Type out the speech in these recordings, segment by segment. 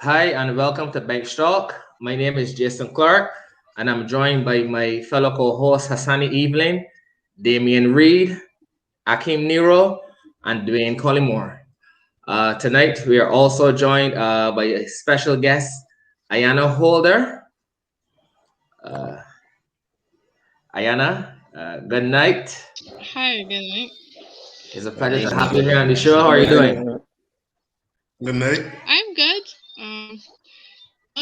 Hi and welcome to Bench Talk. My name is Jason Clark and I'm joined by my fellow co-hosts Hassani Evelyn, Damian Reed, Akim Nero, and Dwayne Collymore. Tonight we are also joined by a special guest, Ayana Holder. Uh, Ayana, good night. Hi, good night. It's a pleasure to Good have you night. here on the show. How are you Good doing? night. Good night. I'm good. I'm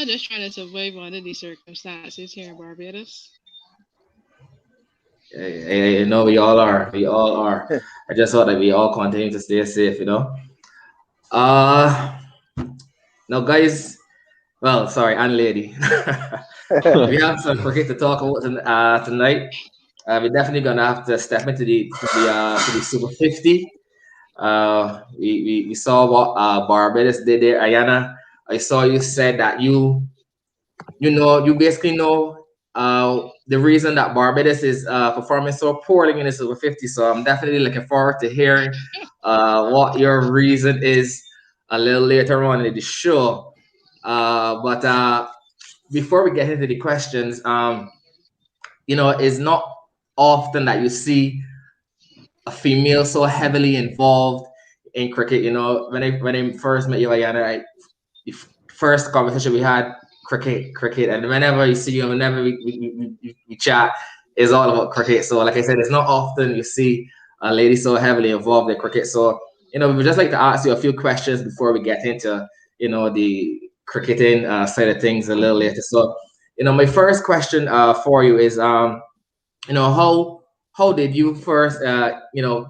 just trying to survive under these circumstances here in Barbados. No, we all are. We all are. I just thought that we all continue to stay safe. Uh, Now, guys, well, sorry, and lady. We have some cricket to talk about tonight. We're definitely gonna have to step into the Super 50. We saw what Barbados did there. Ayana, I saw you said that you basically know the reason that Barbados is performing so poorly in the Super 50. So I'm definitely looking forward to hearing what your reason is a little later on in the show. But before we get into the questions, it's not often that you see a female so heavily involved in cricket. When I first met you, Ayana, the first conversation we had, cricket, and whenever you see you, whenever we chat, is all about cricket. So, like I said, it's not often you see a lady so heavily involved in cricket. So, we would just like to ask you a few questions before we get into the cricketing side of things a little later. So, my first question for you is how did you first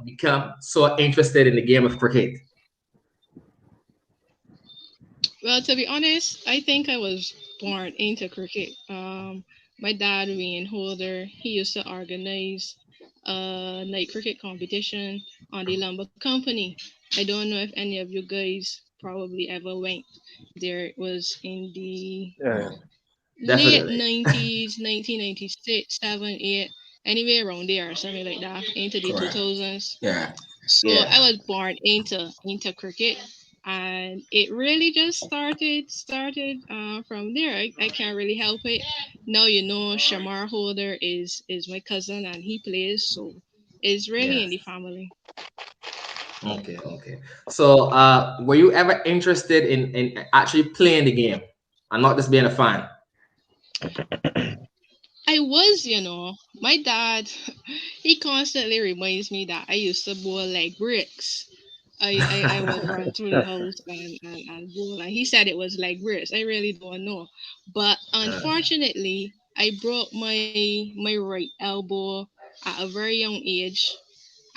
become so interested in the game of cricket? Well, to be honest, I think I was born into cricket. My dad, Ayana Holder, he used to organize a night cricket competition on the lumber company. I don't know if any of you guys probably ever went there. It was in the Yeah. late Definitely. 90s, 1996, 7, 8, anywhere around there, or something like that, into the Correct. 2000s. Yeah. So Yeah. I was born into cricket, and it really just started from there. I can't really help it. Now Shamar Holder is my cousin, and he plays, so it's really Yeah. in the family. Okay, okay. So, were you ever interested in actually playing the game and not just being a fan? I was, my dad, he constantly reminds me that I used to bowl like bricks. I would run through the house and bowl, and he said it was like bricks. I really don't know. But unfortunately, I broke my right elbow at a very young age,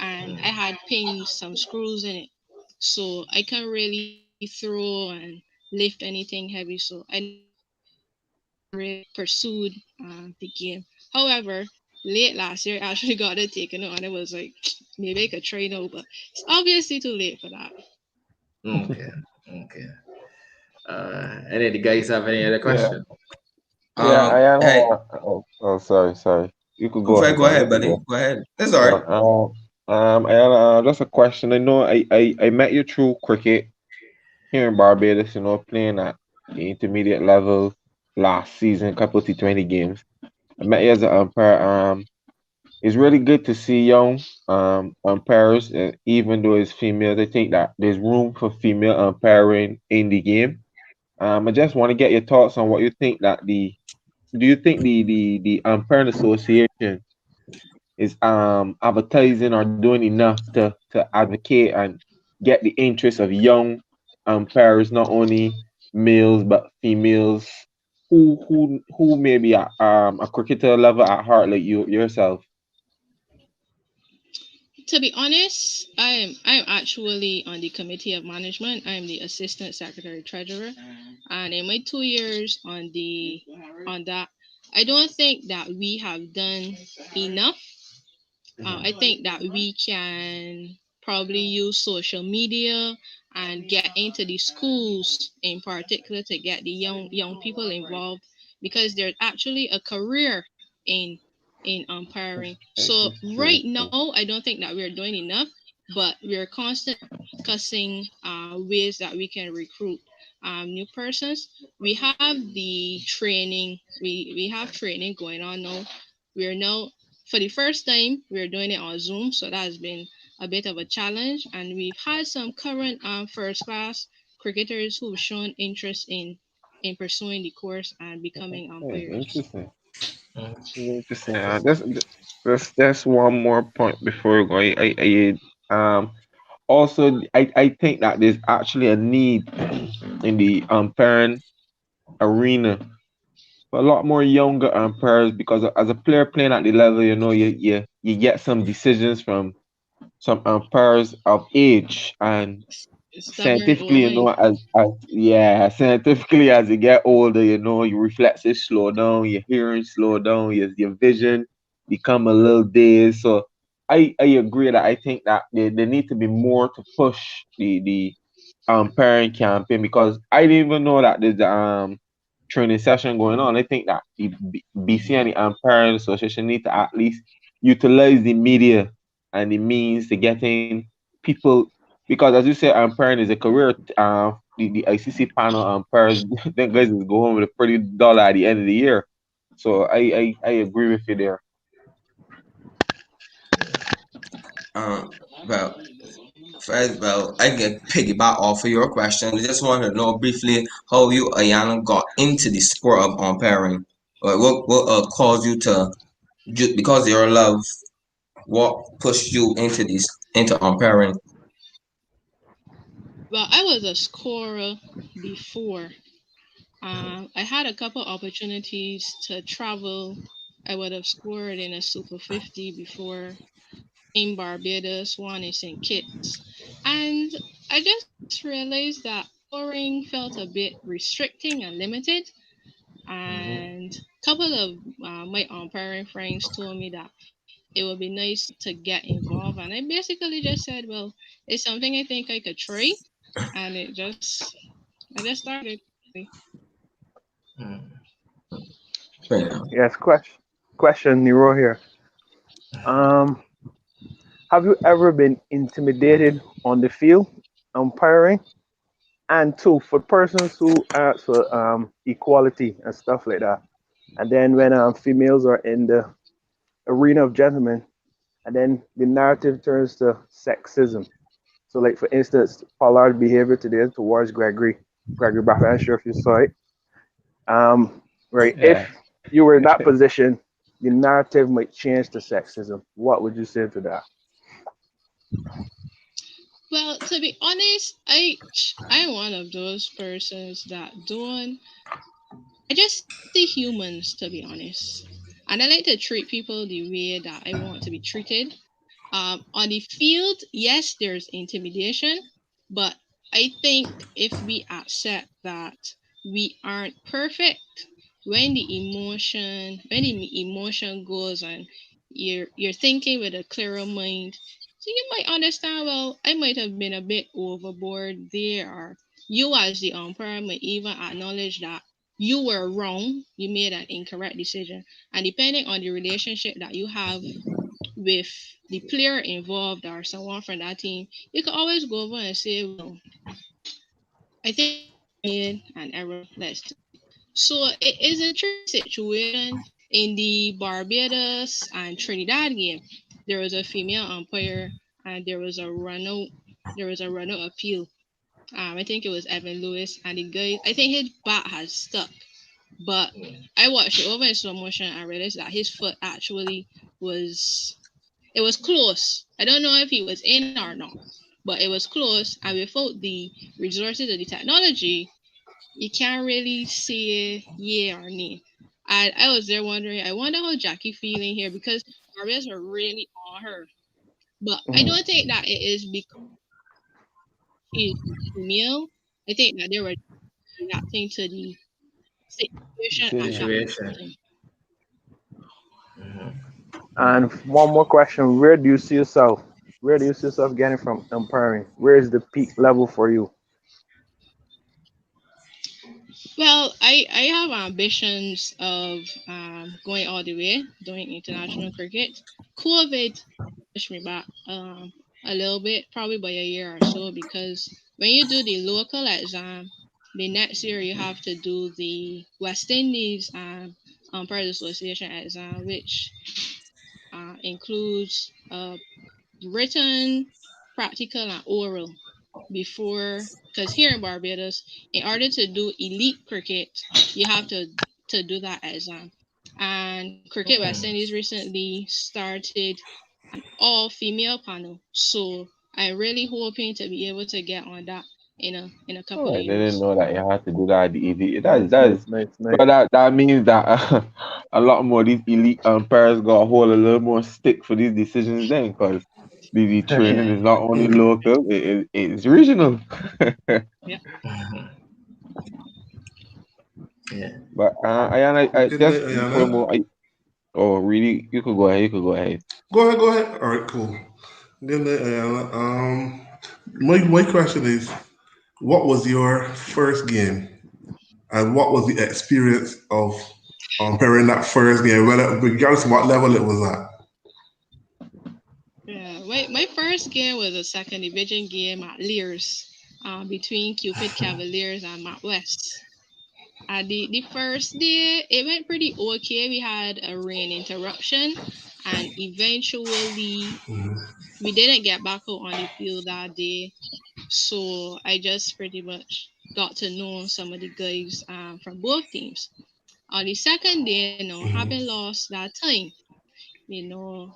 and I had pinned some screws in it. So I can't really throw and lift anything heavy. So I never really pursued the game. However, late last year, I actually got it taken out, and it was like, maybe I could try now, but it's obviously too late for that. Okay, okay. Any of the guys have any other Yeah. question? Yeah. I am. Hey, Sorry. You could I'm go sorry. ahead, Go man. You ahead, could buddy. go. Go ahead. That's all right. Just a question. I know I met you through cricket here in Barbados. Playing at the intermediate level last season, couple of T20 games. I met you as an umpire. It's really good to see young umpires, even though it's females. I think that there's room for female umpiring in the game. I just want to get your thoughts on what you think that the do you think the umpiring association is advertising or doing enough to advocate and get the interest of young umpires, not only males but females who may be at a cricketer level at heart like you yourself. To be honest, I'm actually on the committee of management. I'm the assistant secretary treasurer, and in my 2 years on that, I don't think that we have done enough. I think that we can probably use social media and get into the schools in particular to get the young people involved, because there's actually a career in umpiring. So It's true. right now, I don't think that we're doing enough, but we're constantly discussing ways that we can recruit new persons. We have the training. We have training going on now. We're now for the first time we're doing it on Zoom, so that has been a bit of a challenge. And we've had some current first class cricketers who've shown interest in pursuing the course and becoming umpires. Interesting. Interesting. That's one more point before we go. Also, I think that there's actually a need in the umpiring arena for a lot more younger umpires because as a player playing at the level, you get some decisions from some umpires of age, and Stubborn scientifically, old mind. scientifically as you get older, your reflexes slow down, your hearing slow down, your vision become a little dazed. So I agree that I think that there need to be more to push the parent campaign because I didn't even know that there's training session going on. I think that the BC and the Parent Association need to at least utilize the media and the means to getting people because as you say, umpiring is a career. The ICC panel umpires, them guys is going with a pretty dollar at the end of the year. So I agree with you there. Um, well, first, well, I get piggyback off of your question. I just want to know briefly how you, Ayana, got into the sport of umpiring. What caused you to, because of your love, what pushed you into umpiring? Well, I was a scorer before. I had a couple opportunities to travel. I would have scored in a Super 50 before in Barbados, one in St. Kitts. And I just realized that scoring felt a bit restricting and limited. Hmm. And a couple of my umpiring friends told me that it would be nice to get involved. And I basically just said, well, it's something I think I could try. And I just started. Mm. Fair enough. Yes, question, Nero here. Um, have you ever been intimidated on the field, umpiring? And two, for persons who ask for equality and stuff like that. And then when females are in the arena of gentlemen, and then the narrative turns to sexism. So, like for instance, Pollard's behavior today towards Gregory Baffin, I'm sure if you saw it. Right, if Yeah. you were in that position, the narrative might change to sexism. What would you say to that? Well, to be honest, I'm one of those persons that don't. I just see humans, to be honest, and I like to treat people the way that I want to be treated. On the field, yes, there's intimidation, but I think if we accept that we aren't perfect, when the emotion goes and you're thinking with a clearer mind, so you might understand. Well, I might have been a bit overboard there, or you as the umpire might even acknowledge that you were wrong, you made an incorrect decision, and depending on the relationship that you have with the player involved or someone from that team, you can always go over and say, well, I think I made an error. Let's do it. So it is a tricky situation. In the Barbados and Trinidad game, there was a female umpire and there was a runner appeal. I think it was Evan Lewis, and the guy, I think his bat has stuck. But I watched it over in slow motion and realized that his foot actually was it was close. I don't know if he was in or not, but it was close. And without the resources of the technology, you can't really say yeah or nay. And I was there wondering, I wonder how Jackie feeling here because Barbados are really on her. But I Mhm. don't think that it is because she's female. I think that they were reacting to the situation at that Decision. point in Situation. time. Mhm. And one more question: where do you see yourself? Where do you see yourself getting from umpiring? Where is the peak level for you? Well, I have ambitions of going all the way, doing international cricket. COVID pushed me back a little bit, probably by a year or so, because when you do the local exam, the next year you have to do the West Indies Umpires Association exam, which includes written, practical, and oral before. Because here in Barbados, in order to do elite cricket, you have to do that exam. And Cricket West Hmm. Indies recently started an all female panel, so I'm really hoping to be able to get on that in a couple Oh, of I didn't years. know that you had to do that at the elite. Nice, nice, nice, But nice. that means that a lot more of these elite umpires got to hold a little more stick for these decisions then, because the training is not only local, it's regional. Yeah. Mhm. Yeah. But Ayana, I Good just night, before we Ayana. move, oh really? You could go ahead. You could go ahead. Go ahead, go ahead. All right, cool. Good night, Ayana. My question is, what was your first game, and what was the experience of pairing that first game, whether regardless of what level it was at? Yeah, my first game was a second division game at Lears, between Cupid Cavaliers and Matt West. The first day it went pretty okay. We had a rain interruption, and eventually we didn't get back out on the field that day. So I just pretty much got to know some of the guys from both teams. On the second day, having lost that time,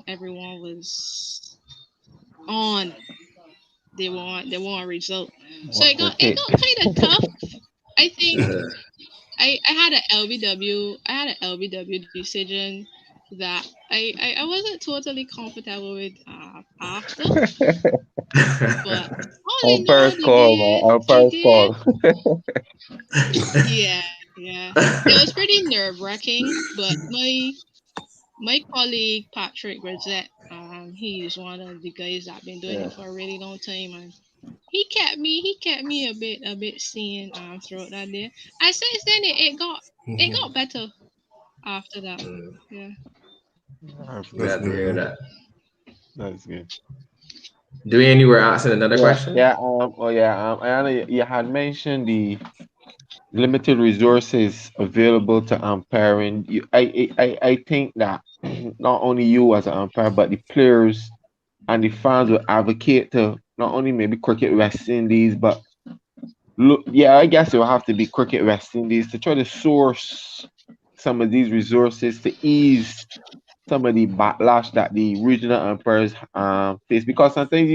everyone was on. They want a result. So it Okay. got kind of tough. I think Uh, I had an LBW decision that I wasn't totally comfortable with after, but all in all, Umpire's call, man. they Umpire's did. call. Yeah, yeah. It was pretty nerve wracking, but my colleague Patrick Rosette, he's one of the guys that been doing Yeah. it for a really long time, and he kept me a bit sane throughout that day. And since then it got better after that. mm, Yeah. That's That's good. glad to good, hear man. that. That's good. Dwayne, you were asking another Yeah, question? yeah. Oh, yeah. Ayana, you had mentioned the limited resources available to umpiring. I think that not only you as an umpire, but the players and the fans will advocate to not only maybe cricket West Indies, but look, yeah, I guess it will have to be cricket West Indies to try to source some of these resources to ease some of the backlash that the regional umpires face, because sometimes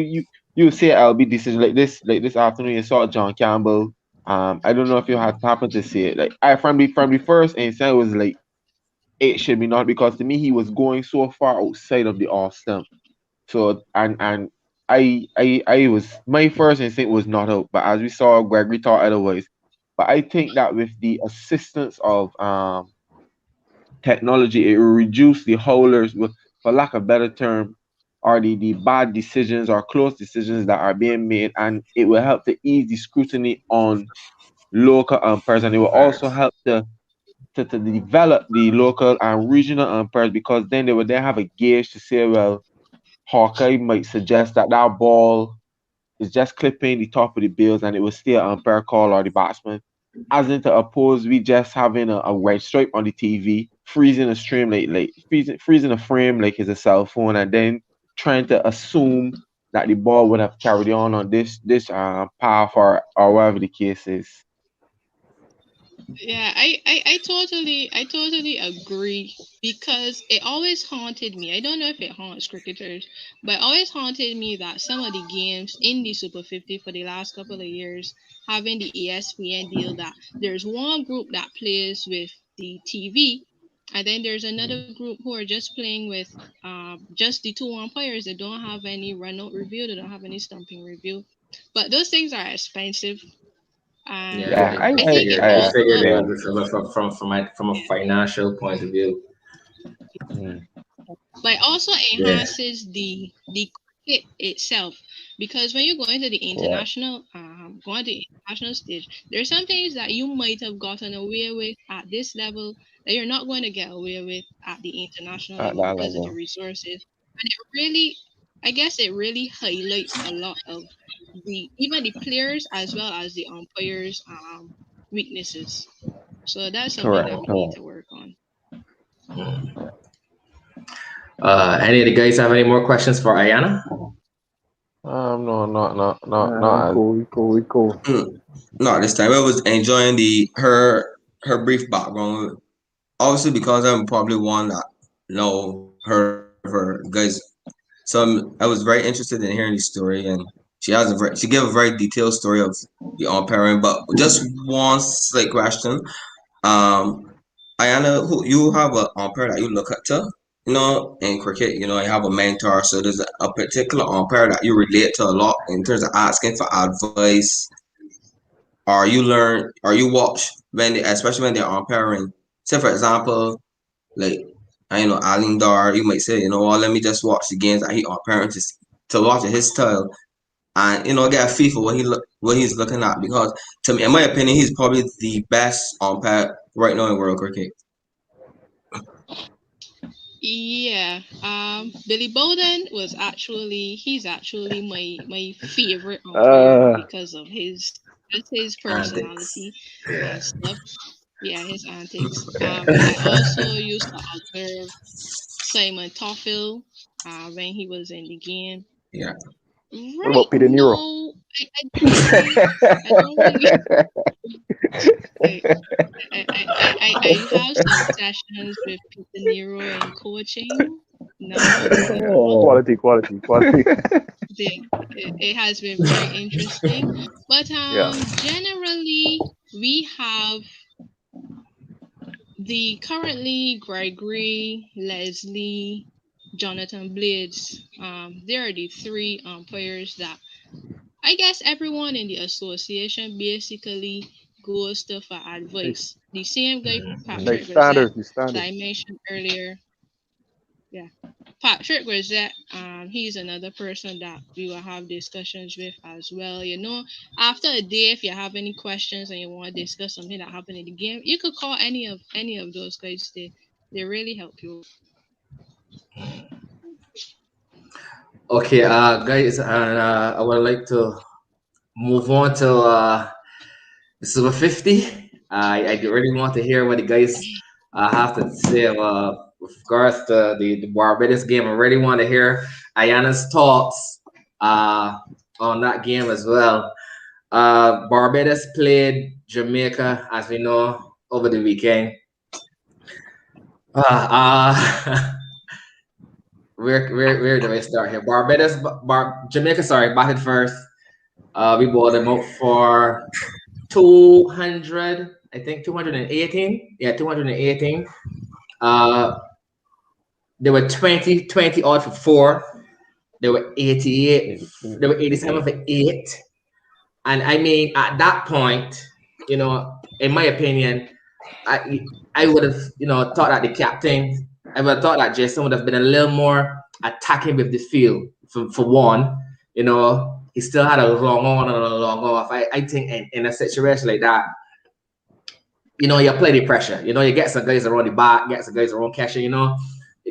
you see LB decision like this afternoon you saw John Campbell. I don't know if you had happened to see it. Like I from the first instant it was like it should be not, because to me he was going so far outside of the off stump. So and I was, my first instinct was not out, but as we saw Gregory thought otherwise. But I think that with the assistance of technology, it will reduce the howlers, for lack of a better term, or the bad decisions or close decisions that are being made, and it will help to ease the scrutiny on local umpires, and it will also Facts. help to develop the local and regional umpires, because then they would then have a gauge to say, well, Hawkeye might suggest that that ball is just clipping the top of the bills and it will stay an umpire call or the batsman. As in to oppose we just having a red stripe on the TV, freezing a stream like freezing a frame like it's a cell phone, and then trying to assume that the ball would have carried on this path or whatever the case is. Yeah, I totally agree because it always haunted me. I don't know if it haunts cricketers, but it always haunted me that some of the games in the Super 50 for the last couple of years, having the ESPN deal, that there's one group that plays with the TV, and then there's another group who are just playing with just the two umpires. They don't have any run out review, they don't have any stumping review. But those things are expensive, Yeah, Yeah, and I I I think it I I also figured it yeah. would be from a financial point of view. Mm, but it also Yeah. enhances the cricket itself, because when you go into the correct. international stage, there's some things that you might have gotten away with at this level that you're not going to get away with at the international At level that because of the level. resources. And it really, I guess it really highlights a lot of the even the players as well as the umpires weaknesses. So that's something Correct. that we need to work on. Any of the guys have any more questions for Ayana? No, not We cool. No, this time I was enjoying her brief background. Obviously, because I'm probably one that know her guys. So I was very interested in hearing the story, and she gave a very detailed story of the parent. But just one slight question. Um, Ayana, who you have a umpire that you look up to, in cricket, you have a mentor. So there's a particular umpire that you relate to a lot in terms of asking for advice, or you watch especially when they're umpiring. Say for example, like Alindar, you might say, what, let me just watch the games that he umpiring to watch his style and get a feel for what he's looking at, because to me, in my opinion, he's probably the best umpire right now in world cricket. Yeah. Billy Bowden he's actually my favorite umpire because of his Antics. personality Yeah. and stuff. Yeah, his antics. I also used to observe Simon Toffel when he was in the game. Yeah. What Right about Peter Nero? now, I don't really I have some sessions with Peter Nero in coaching now. Quality. It has been very interesting. But Yeah. generally we have the currently Gregory, Leslie, Jonathan Blades. They are the three players that I guess everyone in the association basically goes to for advice. The same guy, They Patrick Grisette, standards. that I mentioned earlier. Yeah. Patrick Grisette, he's another person that we will have discussions with as well. After a day, if you have any questions and you want to discuss something that happened in the game, you could call any of those guys. They really help you. Okay, guys, and I would like to move on to Super 50. I really want to hear what the guys have to say with regards to the Barbados game. I really want to hear Ayana's thoughts on that game as well. Barbados played Jamaica, as we know, over the weekend. Where do I start here? Jamaica, sorry, batted first. We bought them out for 200, I think 218. Yeah, 218. They were 20 odd for four. They were 88. They were 87 for eight. And I mean, at that point, in my opinion, I would have, thought that the captain, I would have thought that Jason would have been a little more attacking with the field for one. He still had a long on and a long off. I think in a situation like that, you play the pressure. You get some guys around the back, get some guys around catching,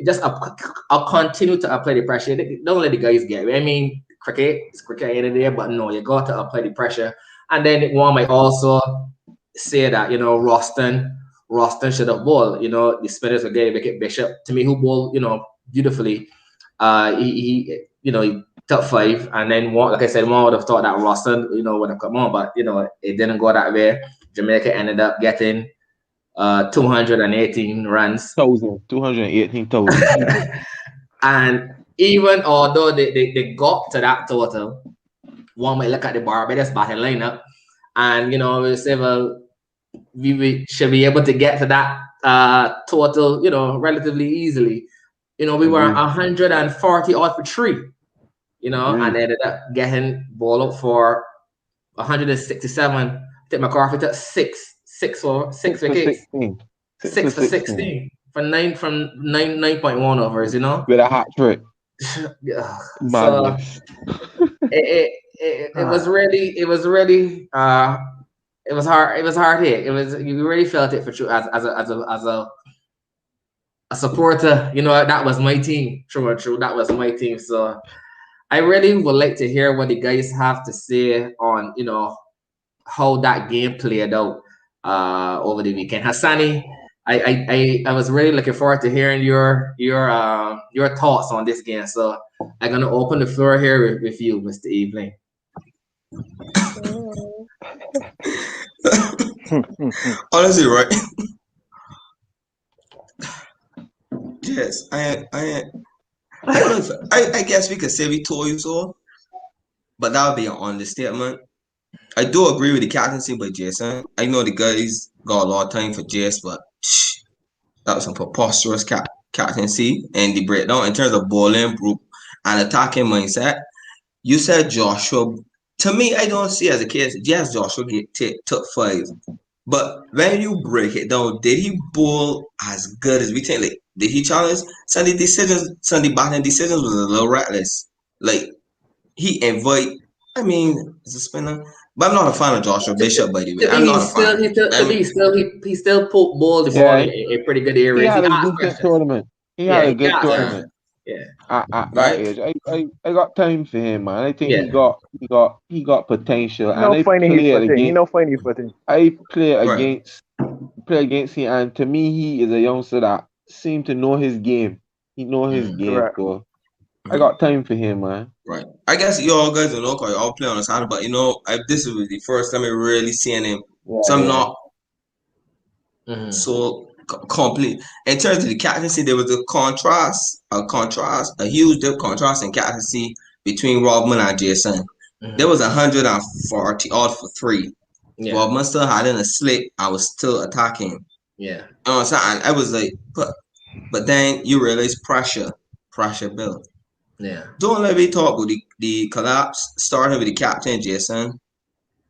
just I'll continue to apply the pressure. Don't let the guys get it. I mean, it's cricket in there, but no, you got to apply the pressure. And then one might also say that, Roston should have bowled. The spinners were getting Wicket Bishop, to me, who bowled, beautifully. He top five, and then one, like I said, one would have thought that Roston, would have come on, but it didn't go that way. Jamaica ended up getting 218 runs. 218,000. And even although they got to that total, one might look at the Barbados batting lineup and we say, well, we should be able to get to that total, relatively easily. We were 140 odd for three, and ended up getting ball up for 167. I think McCarthy took six wickets. 6 for 16 from 9.1 overs, With a hat trick. Yeah. So Madness. it was really it was hard. It was hard hit. You really felt it for true as a supporter. That was my team. True or true. That was my team. So I really would like to hear what the guys have to say on how that game played out. over the weekend. Hassani, I was really looking forward to hearing your thoughts on this game. So I'm gonna open the floor here with you, Mr. Evelyn. Honestly, right? Yes, I don't know if I guess we could say we told you so, but that would be an understatement. I do agree with the captaincy by Jason. I know the guys got a lot of time for Jace, but that was some preposterous captaincy and the breakdown in terms of bowling group and attacking mindset. You said Joshua. To me, I don't see as a case. Yes, Joshua took 5, but when you break it down, did he bowl as good as we think? Like, did he challenge? Sunday batting decisions was a little reckless. Like, he invite. I mean, it's a spinner, but I'm not a fan of Joshua Bishop. By the way, To I'm me, not a fan. he still bowled the ball Yeah, in a pretty good he area. He had a asked decent questions. tournament. He Yeah, had a he good asked. tournament Yeah, at that Right? age. I got time for him, man. I think yeah. he got potential, and no funny his footing. He no funny footing. I play Right. against him, and to me, he is a youngster that seemed to know his game. He know his game, Correct. so I got time for him, man. Right. I guess you all guys don't know because you all play on the side, but this is the first time I really seeing him. So I'm Yeah. not so complete. In terms of the captaincy, there was a huge contrast in captaincy between Rodman and Jason. There was 140 odd for 3. Yeah. Rodman still had in a slip. I was still attacking. Yeah. So I was like, but then you realize pressure built. Yeah. Don't let me talk about the collapse, starting with the captain, Jason.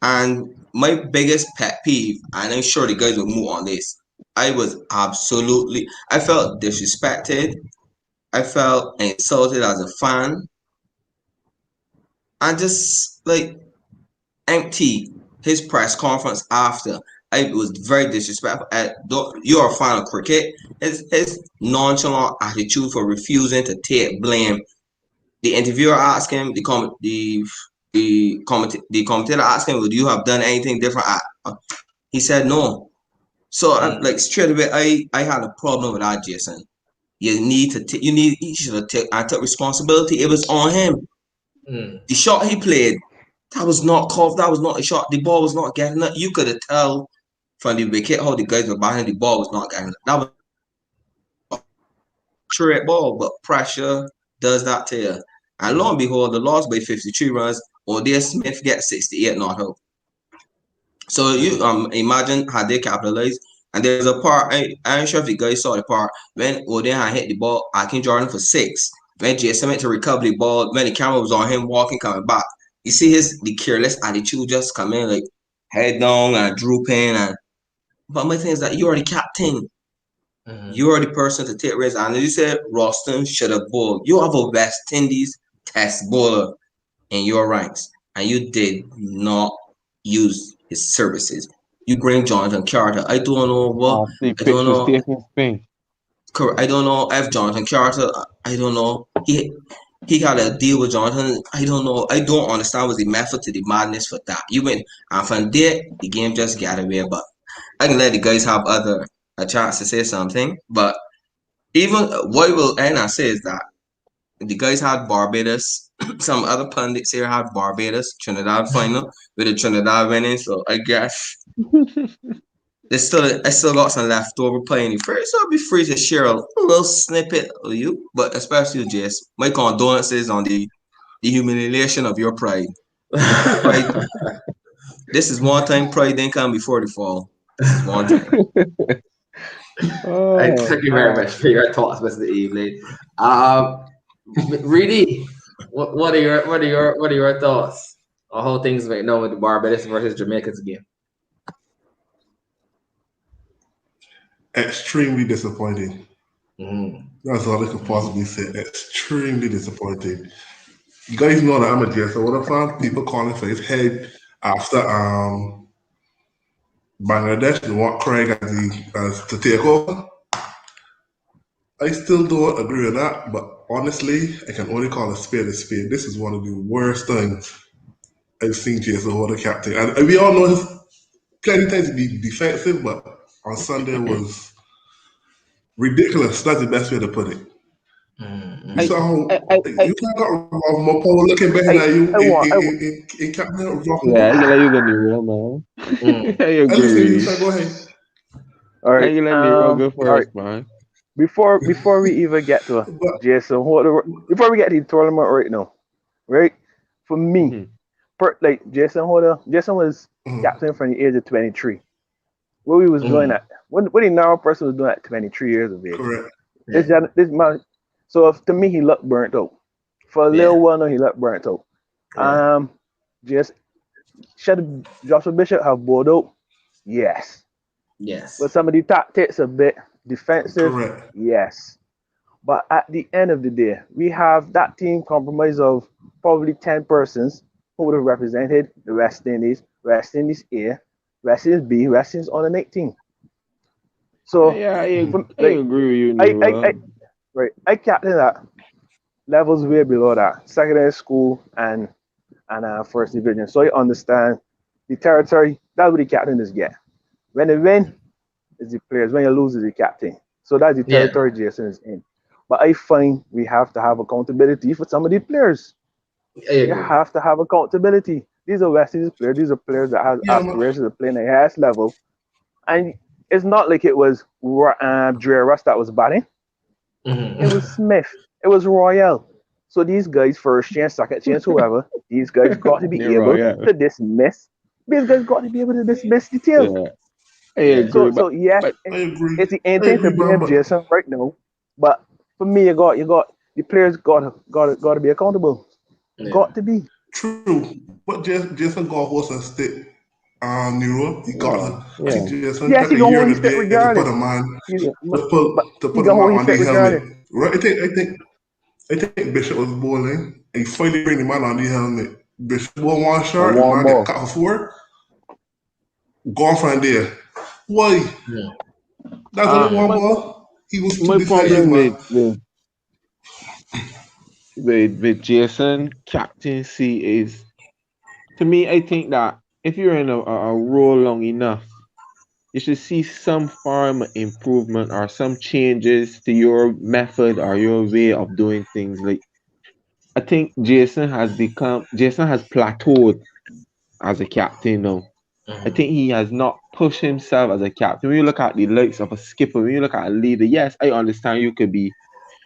And my biggest pet peeve, and I'm sure the guys will move on this, I felt disrespected. I felt insulted as a fan. And just like empty his press conference after. It was very disrespectful. You're a fan of cricket. His nonchalant attitude for refusing to take blame. The interviewer asked him, the commentator asked him, would you have done anything different? He said no. So like straight away, I had a problem with that, Jason. He should have took responsibility. It was on him. The shot he played, that was not called. That was not a shot. The ball was not getting it. You could have tell from the wicket how the guys were behind the ball was not getting it. That was a straight ball, but pressure does that to you. And lo and behold, the loss by 53 runs, Odia Smith gets 68 not out. So you imagine had they capitalized. And there's a part, I'm sure if you guys saw the part when Odia had hit the ball, Akin Jordan for 6. When Jason went to recover the ball, when the camera was on him walking, coming back, you see the careless attitude just come in, like head down and drooping. But my thing is that you are the captain. You are the person to take risks. And as you said, Roston should have bowled. You have a West Indies test bowler in your ranks, and you did not use his services. You bring Jonathan Carter. I don't know what. The I pitch don't was know. taking spin. I don't know if Jonathan Carter. I don't know. He got a deal with Jonathan. I don't know. I don't understand what's the method to the madness for that. You went and from there the game just got away. But I can let the guys have a chance to say something. But even what will end I say is that the guys had Barbados. Some other pundits here had Barbados Trinidad final with the Trinidad winning. So I guess I still got some leftover playing first. So I'll be free to share a little snippet of you, but especially you, Jace. My condolences on the humiliation of your pride. Pride. This is one time pride didn't come before the fall. This is one time. Thank you very much for your thoughts, Mr. Evelyn. Reedy, what are your thoughts on how things right now with the Barbados versus Jamaica's game? Extremely disappointing. That's all I could possibly say. Extremely disappointing. You guys know that I'm a JS fan. People calling for his head after Bangladesh. They want Craig as to take over. I still don't agree with that, but honestly, I can only call a spade a spade. This is one of the worst things I've seen JS the captain. And we all know plenty times to be defensive, but on Sunday was ridiculous. That's the best way to put it. You I, saw how I you can't got more power looking behind I at you I want I, in Captain yeah, I Rockable. can let you go Nero, man. Mm. I I agree listen, with you you. say go ahead. all I right. can let Nero go All right. first, man. Before we even get to But Jason Holder, before we get to the tournament right now, right? For me, Hmm. like Jason Holder, Jason was mm, captain from the age of 23. What we was doing Mm. at what the normal person was doing at 23 years of age. correct. This Yeah. this man. So if, to me, he looked burnt out. For a Yeah. little while now, he looked burnt out. Yeah. Um, just should Joshua Bishop have bowled out? Yes. Yes. But some of the tactics a bit defensive? Correct. Yes. But at the end of the day, we have that team comprised of probably 10 persons who would have represented the West Indies A, West Indies B, West Indies on the 18. So, Yeah, from, I like, agree with you, I Nero. right, I captain that levels way below that, secondary school and first division. So you understand the territory. That's what the captain is get. When they win, is the players. When you lose, is the captain. So that's the Yeah. territory Jason is in. But I find we have to have accountability for some of the players. I You agree. have to have accountability. These are West Indies players. These are players that have Yeah, man. aspirations of playing at the highest level. And it's not like it was Dre Russ that was batting. It was Mm-hmm. Smith. It was Royale. So these guys, first chance, second chance, whoever, these guys got to be Nero, able yeah. to dismiss. These guys got to be able to dismiss the tail. Yeah, I Yeah. agree, So yes, but I agree. it's the I intent to agree, Bam, blame but Jason right now. But for me, you got the players got to be accountable. Yeah. Got to be. true. But Jason got horse and stick Nero. He got yeah, I think yeah, Jason Yes, take he a gonna year hold and his a stick day to put a regardless. man He's, yeah. to he put a gonna man hold his on the stick helmet. regardless. Right? I think Bishop was bowling. He finally bring the man on the helmet. Bishop ball one A shot, the warm man get ball. cut for four. Gone from there. Why? Mm. That's only one My ball. He was too my defensive, problem man. with Jason captaincy is, to me, I think that if you're in a role long enough, you should see some form of improvement or some changes to your method or your way of doing things. Like, I think Jason has plateaued as a captain now. I Mm-hmm. think he has not pushed himself as a captain. When you look at the likes of a skipper, when you look at a leader, yes, I understand you could be,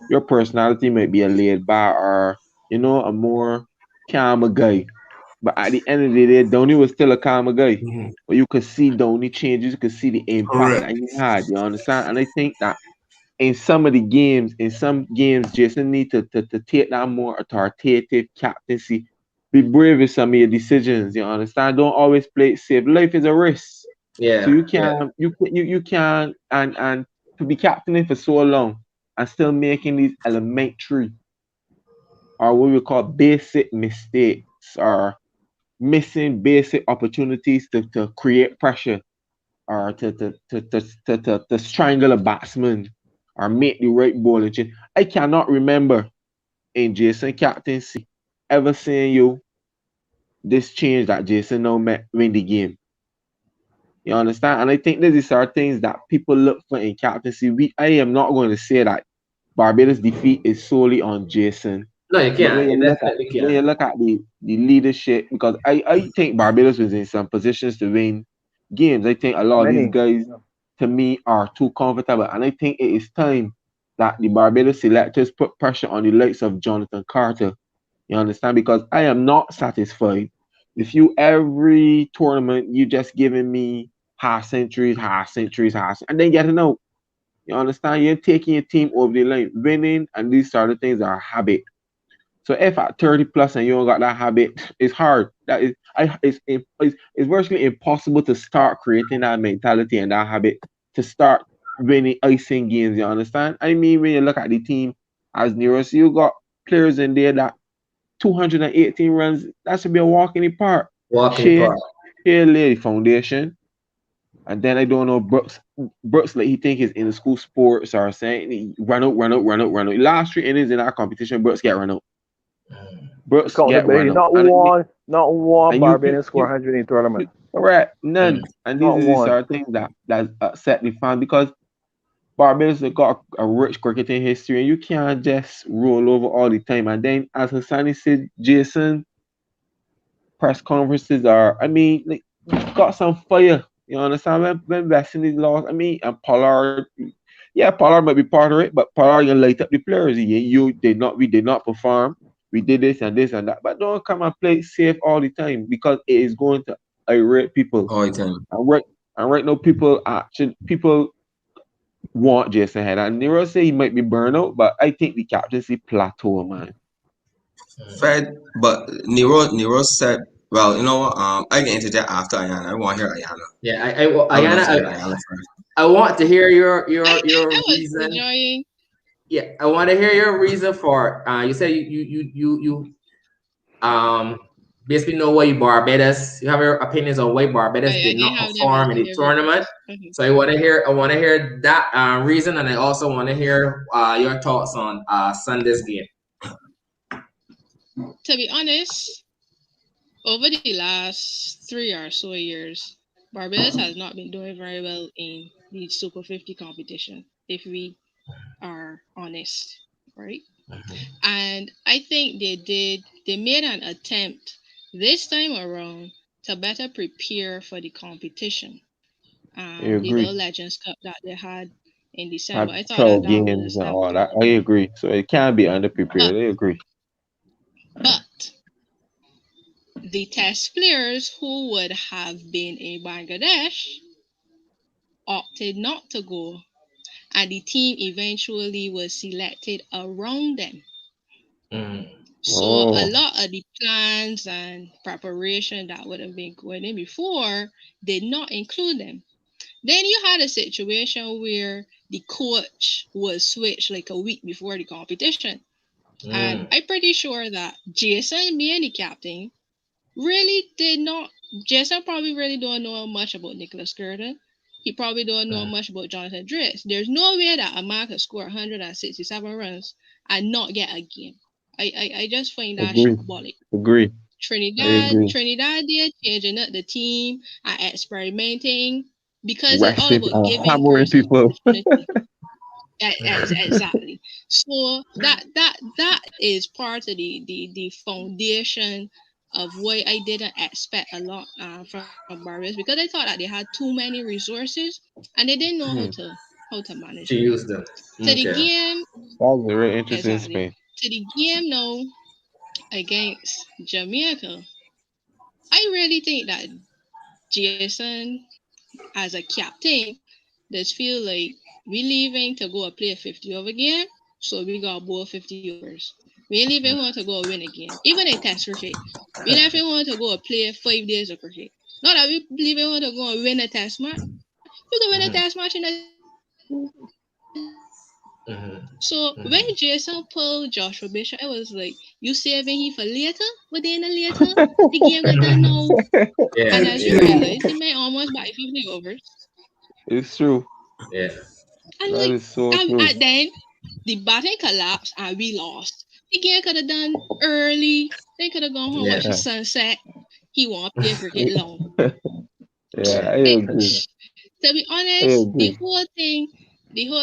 your personality might be a laid back or, a more calmer guy. But at the end of the day, Donny was still a calmer guy. Mhm. But you could see Donny changes, you could see the impact Correct. that he had, you understand? And I think that in some games, Jason need to take that more authoritative captaincy. Be brave with some of your decisions, you understand? Don't always play it safe. Life is a risk. So Yeah. you Yeah. can you can and to be captaining for so long and still making these elementary or what we call basic mistakes or missing basic opportunities to create pressure or to strangle a batsman or make the right bowling change. I cannot remember in Jason captaincy ever seeing you this change that Jason now met win the game. You understand? And I think these are things that people look for in captaincy. I am not going to say that Barbados' defeat is solely on Jason. No, you But can't. You definitely when can't. you look at the leadership, because I think Barbados was in some positions to win games. I think a lot of these Many. guys to me are too comfortable. And I think it is time that the Barbados selectors put pressure on the likes of Jonathan Carter. You understand? Because I am not satisfied with you every tournament you just giving me half centuries, and then getting out. You understand? You're taking your team over the line, winning, and these sort of things are a habit. So if at 30 plus and you don't got that habit, it's hard. That is, it's virtually impossible to start creating that mentality and that habit to start winning icing games. You understand? I mean, when you look at the team as nearest, you got players in there that 218 runs. That should be a walk in the park. Walk in the Shea, park. Shea lay the foundation, and then I don't know Brooks like he think he's in the school sports or saying he run out, run out, run out, run out. Last three innings in our competition, Brooks get run out. Mm. Brooks get run Accountability. out, Not and one you can Barbadian score 100 in you, tournament. Correct, Mm. none. And these Not are the one. sort of things that upset the fan because Barbados have got a rich cricketing history, and you can't just roll over all the time. And then, as Hassani said, Jason press conferences are, I mean, like, got some fire. You understand? When West Indies lost, I mean, and Pollard, yeah, Pollard might be part of it, but Pollard can light up the players. We did not perform. We did this and that, but don't come and play safe all the time because it is going to irate people. all the time. And right now, people want Jason Head. And Nero say he might be burnout, but I think the captaincy plateau, man. Fred, but Nero said, well, you know what? I can interject after Ayana. I want to hear Ayana. Yeah, I would love to hear Ayana, Ayana first. I want to hear I your was reason. enjoying. Yeah, I want to hear your reason for. You said you basically know why Barbados. You have your opinions on why Barbados I did didn't not have them perform as in my the favorite tournament. players. Okay. So I want to hear that reason, and I also want to hear your thoughts on Sunday's game. To be honest, over the last 3 or so years, Barbados has not been doing very well in the Super 50 competition, if we are honest, right? And I think they made an attempt this time around to better prepare for the competition. I The Little agree. Legends Cup that they had in December. Had I thought that 12 that games was and that was all a that. good I move. agree. So it can't be But underprepared. I agree. but the test players who would have been in Bangladesh opted not to go, and the team eventually was selected around them. Mm. So a Oh, lot of the plans and preparation that would have been going in before did not include them. Then you had a situation where the coach was switched like a week before the competition. And Mm. I'm pretty sure that Jason, being the captain, really did not. Jason probably really don't know much about Nicholas Curtin. He probably don't know Mm. much about Jonathan Dris. There's no way that a man could score 167 runs and not get a game. I just find that agree. shambolic. Agree. I Trinidad agree. Trinidad they're changing up the team and experimenting because it's all Resting, about giving hammering persons people. opportunity. Mm. Exactly. So that is part of the foundation of why I didn't expect a lot from Barbados because I thought that they had too many resources and they didn't know Hmm. how to manage To them. use them. To the Okay. game, That was a very interesting exactly. space. To the game now against Jamaica, I really think that Jason as a captain does feel like we leaving to go play a 50 over game, so we got both 50 overs. We ain't leaving want to go win a game, even a test cricket. We left want to go play 5 days of cricket. Not that we leaving want to go and win a test match. You can win a Mm-hmm. test match in a day. So when Mm-hmm. Jason Mm-hmm. pulled Joshua Bishop, it was like you saving he for later, within a later, the game got done now. And as you Yeah. It's Yeah. realize, true. he made almost by 50 overs. It's true. Yeah. And That like, is so true. and then the batting collapsed and we lost. The game could have done early. They could have gone home, Yeah. watch the Yeah. sunset. He won't play cricket long. Yeah, Yeah. I It, agree. to be I honest, agree. the whole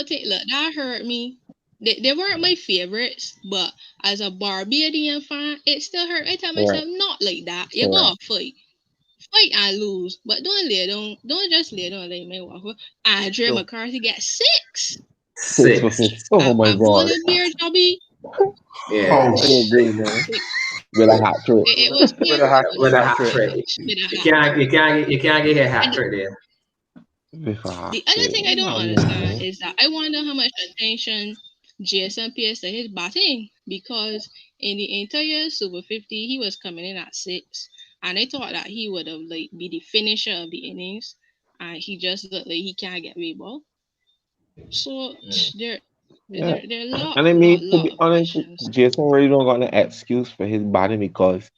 thing, look, that hurt me. They weren't my favorites, but as a Barbadian fan, it still hurt. I tell Correct. myself, not like that. You Correct. gotta fight and lose, but don't lay down. Don't just lay down like my walk. Andre True. McCarthy get six. 6 for 6. Six. Oh my And God. Volunteer Jobby, Yeah. I House. agree, man. it, With a hat trick. it was With a painful hat to with With a a watch hat hat trick. trick. with a You hat can't. trick. You can't get a hat And trick there. With a hat the other trick. thing I don't Come on, understand man. is that I wonder how much attention Jason pays to his batting because in the entire Super 50 he was coming in at six, and I thought that he would have like be the finisher of the innings, and he just looked like he can't get way ball. So Mm. there are a lot And I lot mean, to lot be of honest, questions. Jason really don't got no excuse for his batting because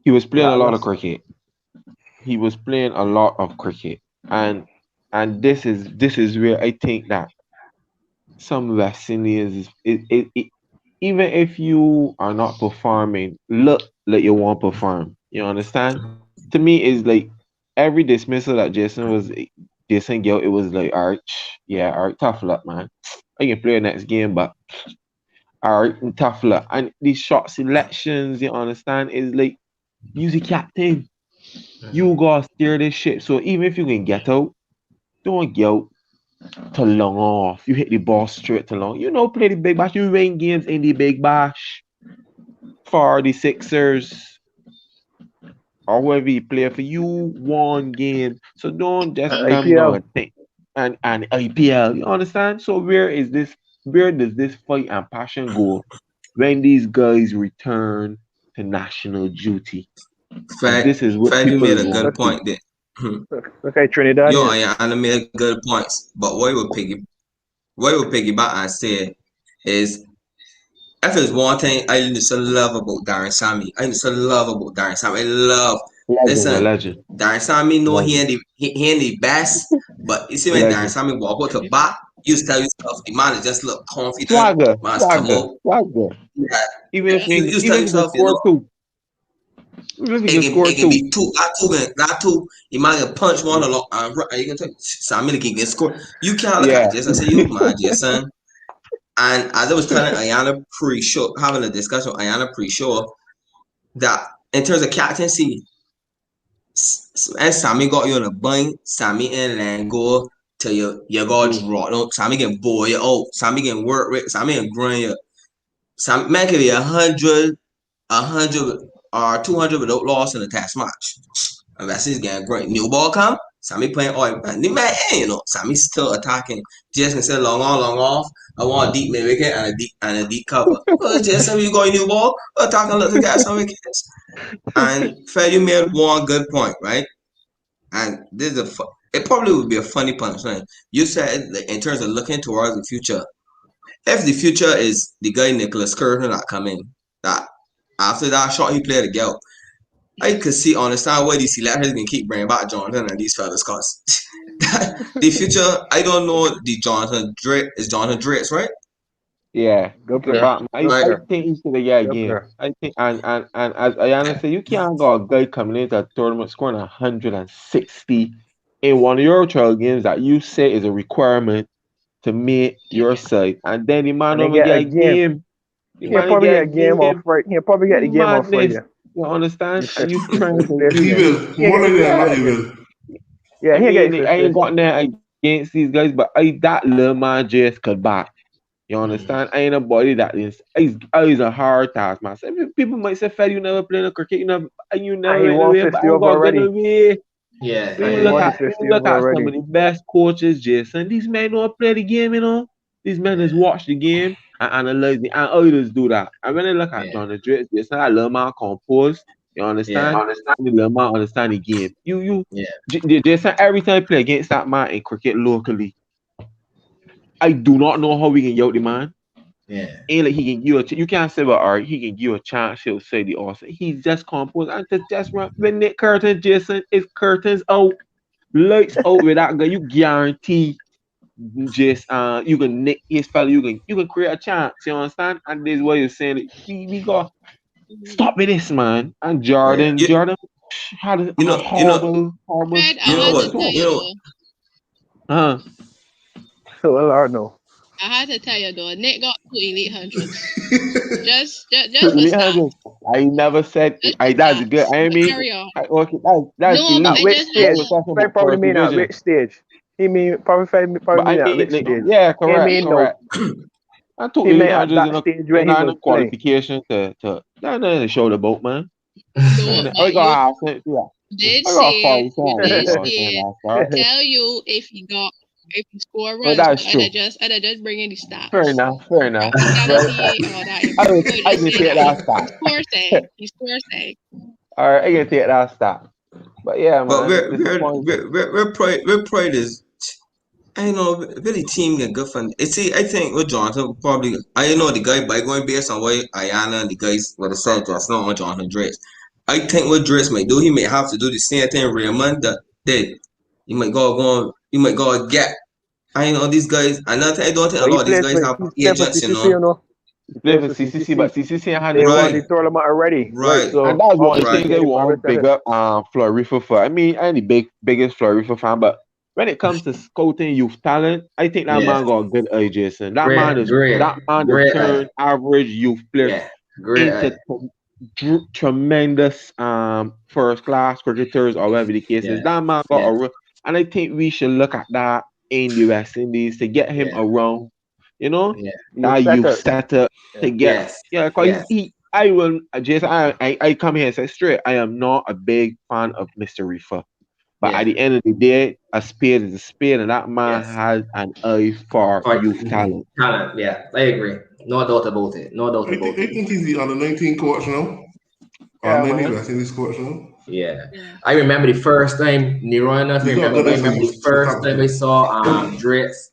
he was playing a lot of Batless. cricket. He was playing a lot of cricket, and this is where I think that some West Indians even if you are not performing, look like you won't perform. You understand? To me, is like every dismissal that Jason Gill, it was like, all right, yeah, all right, tough luck, man. I can play next game, but all right, tough luck. And these shot selections, you understand, is like, use the captain. You gotta steer this shit. So even if you can get out, don't get out to long off. You hit the ball straight to long. You know, play the big bash. You win games in the big bash for the Sixers or whoever you play for. You won game. So don't just come now IPL. and think. And IPL, you understand? So where does this fight and passion go when these guys return to national duty? And Fred, this is what Fred, you people made is a good want to. point there. Okay, Yo, Trinidadian. Ayana made good points. But what you would piggyback and say is, if there's one thing I used to love about Darren Sammy, I used to love about Darren Sammy. I love, Legend, a listen, legend, Darren Sammy know legend, he ain't the best, but you see when Darren legend. Sammy walk out to bat, you just tell yourself the man is just look confident, Swagger, man come swagger, out. swagger. Yeah, Even if you you just tell even if you can yourself, you score know, two, even if you can score it can two, be two, not two. You might get punch one along, and you can take Sammy can get score. You can't look yeah. at Jason and say you man, Jason. And as I was telling Ayana pre-show, having a discussion with Ayana pre-show, that in terms of captaincy, and Sammy got you on a bind, Sammy and land go till you got Mm. draw. No, Sammy can boy you out. Sammy can work with. Sammy can grind you. Sammy man can be 100 or 200 without loss in a test match. And that's his game great. New ball come, Sammy playing all man. The man, you know, Sammy still attacking. Jason said long on, long off. I want a deep mid wicket and a deep cover. Well, Jason, you got a new ball, attacking little guys some wickets. And Fred, you made one good point, right? And this is it probably would be a funny punchline. You said like, in terms of looking towards the future, if the future is the guy Nicholas Curtin not coming, that after that shot he played a girl, I could understand why these selectors can keep bringing back Jonathan and these fellas, cause the future, I don't know the Jonathan Drake is Jonathan Drake's right? Yeah, Good the player. bottom. Good I Right? player. think he should have got a Good game. player. I think, and as Ayana said, you can't got a guy coming into a tournament scoring 160 in one of your trial games that you say is a requirement to make your side, and then the man And they don't even get get a a game. game. The He'll man ain't probably get get a a game on game. Friday. He'll probably get the game on Madness. Friday. You understand? His And fifth, you his, trying his to fifth you He game. will. More than He that, get he a game. will. Yeah, I he'll get mean, his I fifth ain't game. got nothing against these guys, but that little man just could bat. You understand? I ain't a body that is. He's a hard task, man. So people might say, "Fed, you never played no cricket, you And never he went won away," but 50 I ain't over got good already. away. Yeah, When And you he yeah, look won yeah. the at 50 over some already. of the best coaches, Jason, these men don't play the game, These men just watch the game and analyze it, and others do that. And when I look at Yeah, John the Drake, Jason, I love my compose. You yeah, understand? You love my understand the game. yeah, Jason, every time I play against that man in cricket locally, I do not know how we can yell the man. yeah, Ain't like he can give you you can't say about art, he can give you a chance, he'll say the awesome. He's just composed and to just run when Nick Curtin, Jason, if curtains out, lights out with that guy, you guarantee just you can nick his fella, you can create a chance, you understand? And this is what you're saying. We got stop with this man. And yeah. Jordan had a You know, you know, horrible Fred, I you know had to what, tell start. you though. Uh So well, I know. I had to tell you though. Nick got 2 elite 100s. Just for stats. 200. I never said Just for I that's good. stats. I But mean carry on. okay, that's No, but elite. At I which just But had I stage? was to. talking Fred about probably first mean at division. which stage? He mean probably But I mean at mean, which stage? yeah, He correct, mean no. correct. I took He elite meant at hundreds that stage when in he a was playing. qualification to that nothing to show the boat, man. No, I but got you half cent, yeah. did I got say, 40 cents you at did least I was saying say, last start. tell you if he score Well, runs, but that's true. I'd just bring in the Fair stats. enough, fair enough. But Practicality and all that. But I just can say take that that stop. he scores egg. All right, I can take that stop. But yeah, but man, disappointing. we're pride is. I know, really team get good fun. It's see, I think with Jonathan probably I know the guy by going based on what Ayana and the guys would have said just not on Jonathan Drakes. I think what Drakes might do, he may have to do the same thing Raymond that did. You might go and get I know these guys another thing I don't think a But he lot of these plays guys for have he's playing for agents, you CCC, know. you know. He plays played for for CCC, but CCC. CCC had They the won Right, the team. tournament already, right? right, And So that's all one of the the right. things teams they getting Barbados want big started. up Florifa for. I mean, I ain't the biggest Florifa fan, but when it comes to scouting youth talent, I think that Yeah, man got a good eye, Jason. great, great, That man to great eye. turn average youth players Yeah, great into eye. tremendous first class cricketers or whatever the case is. Yeah, That man got yeah, and I think we should look at that in the West Indies to get him yeah, around, you know, yeah. You that set youth up. setup Yeah. to get Yes, because yes, I will Jason I come here and say straight I am not a big fan of Mr. Reefer. But at yeah, the end of the day, a spade is a spade, and that man yes. has an eye for For youth talent. talent, yeah, I agree. No doubt about it. No doubt about I it. think he's the under 19 coach now. Yeah, Under 19 man. West Indies coach now. Yeah, Yeah. I remember the first time Nero. I don't know if you He's got remember, good but I eye for remember the youth first talent time I too. saw Drake's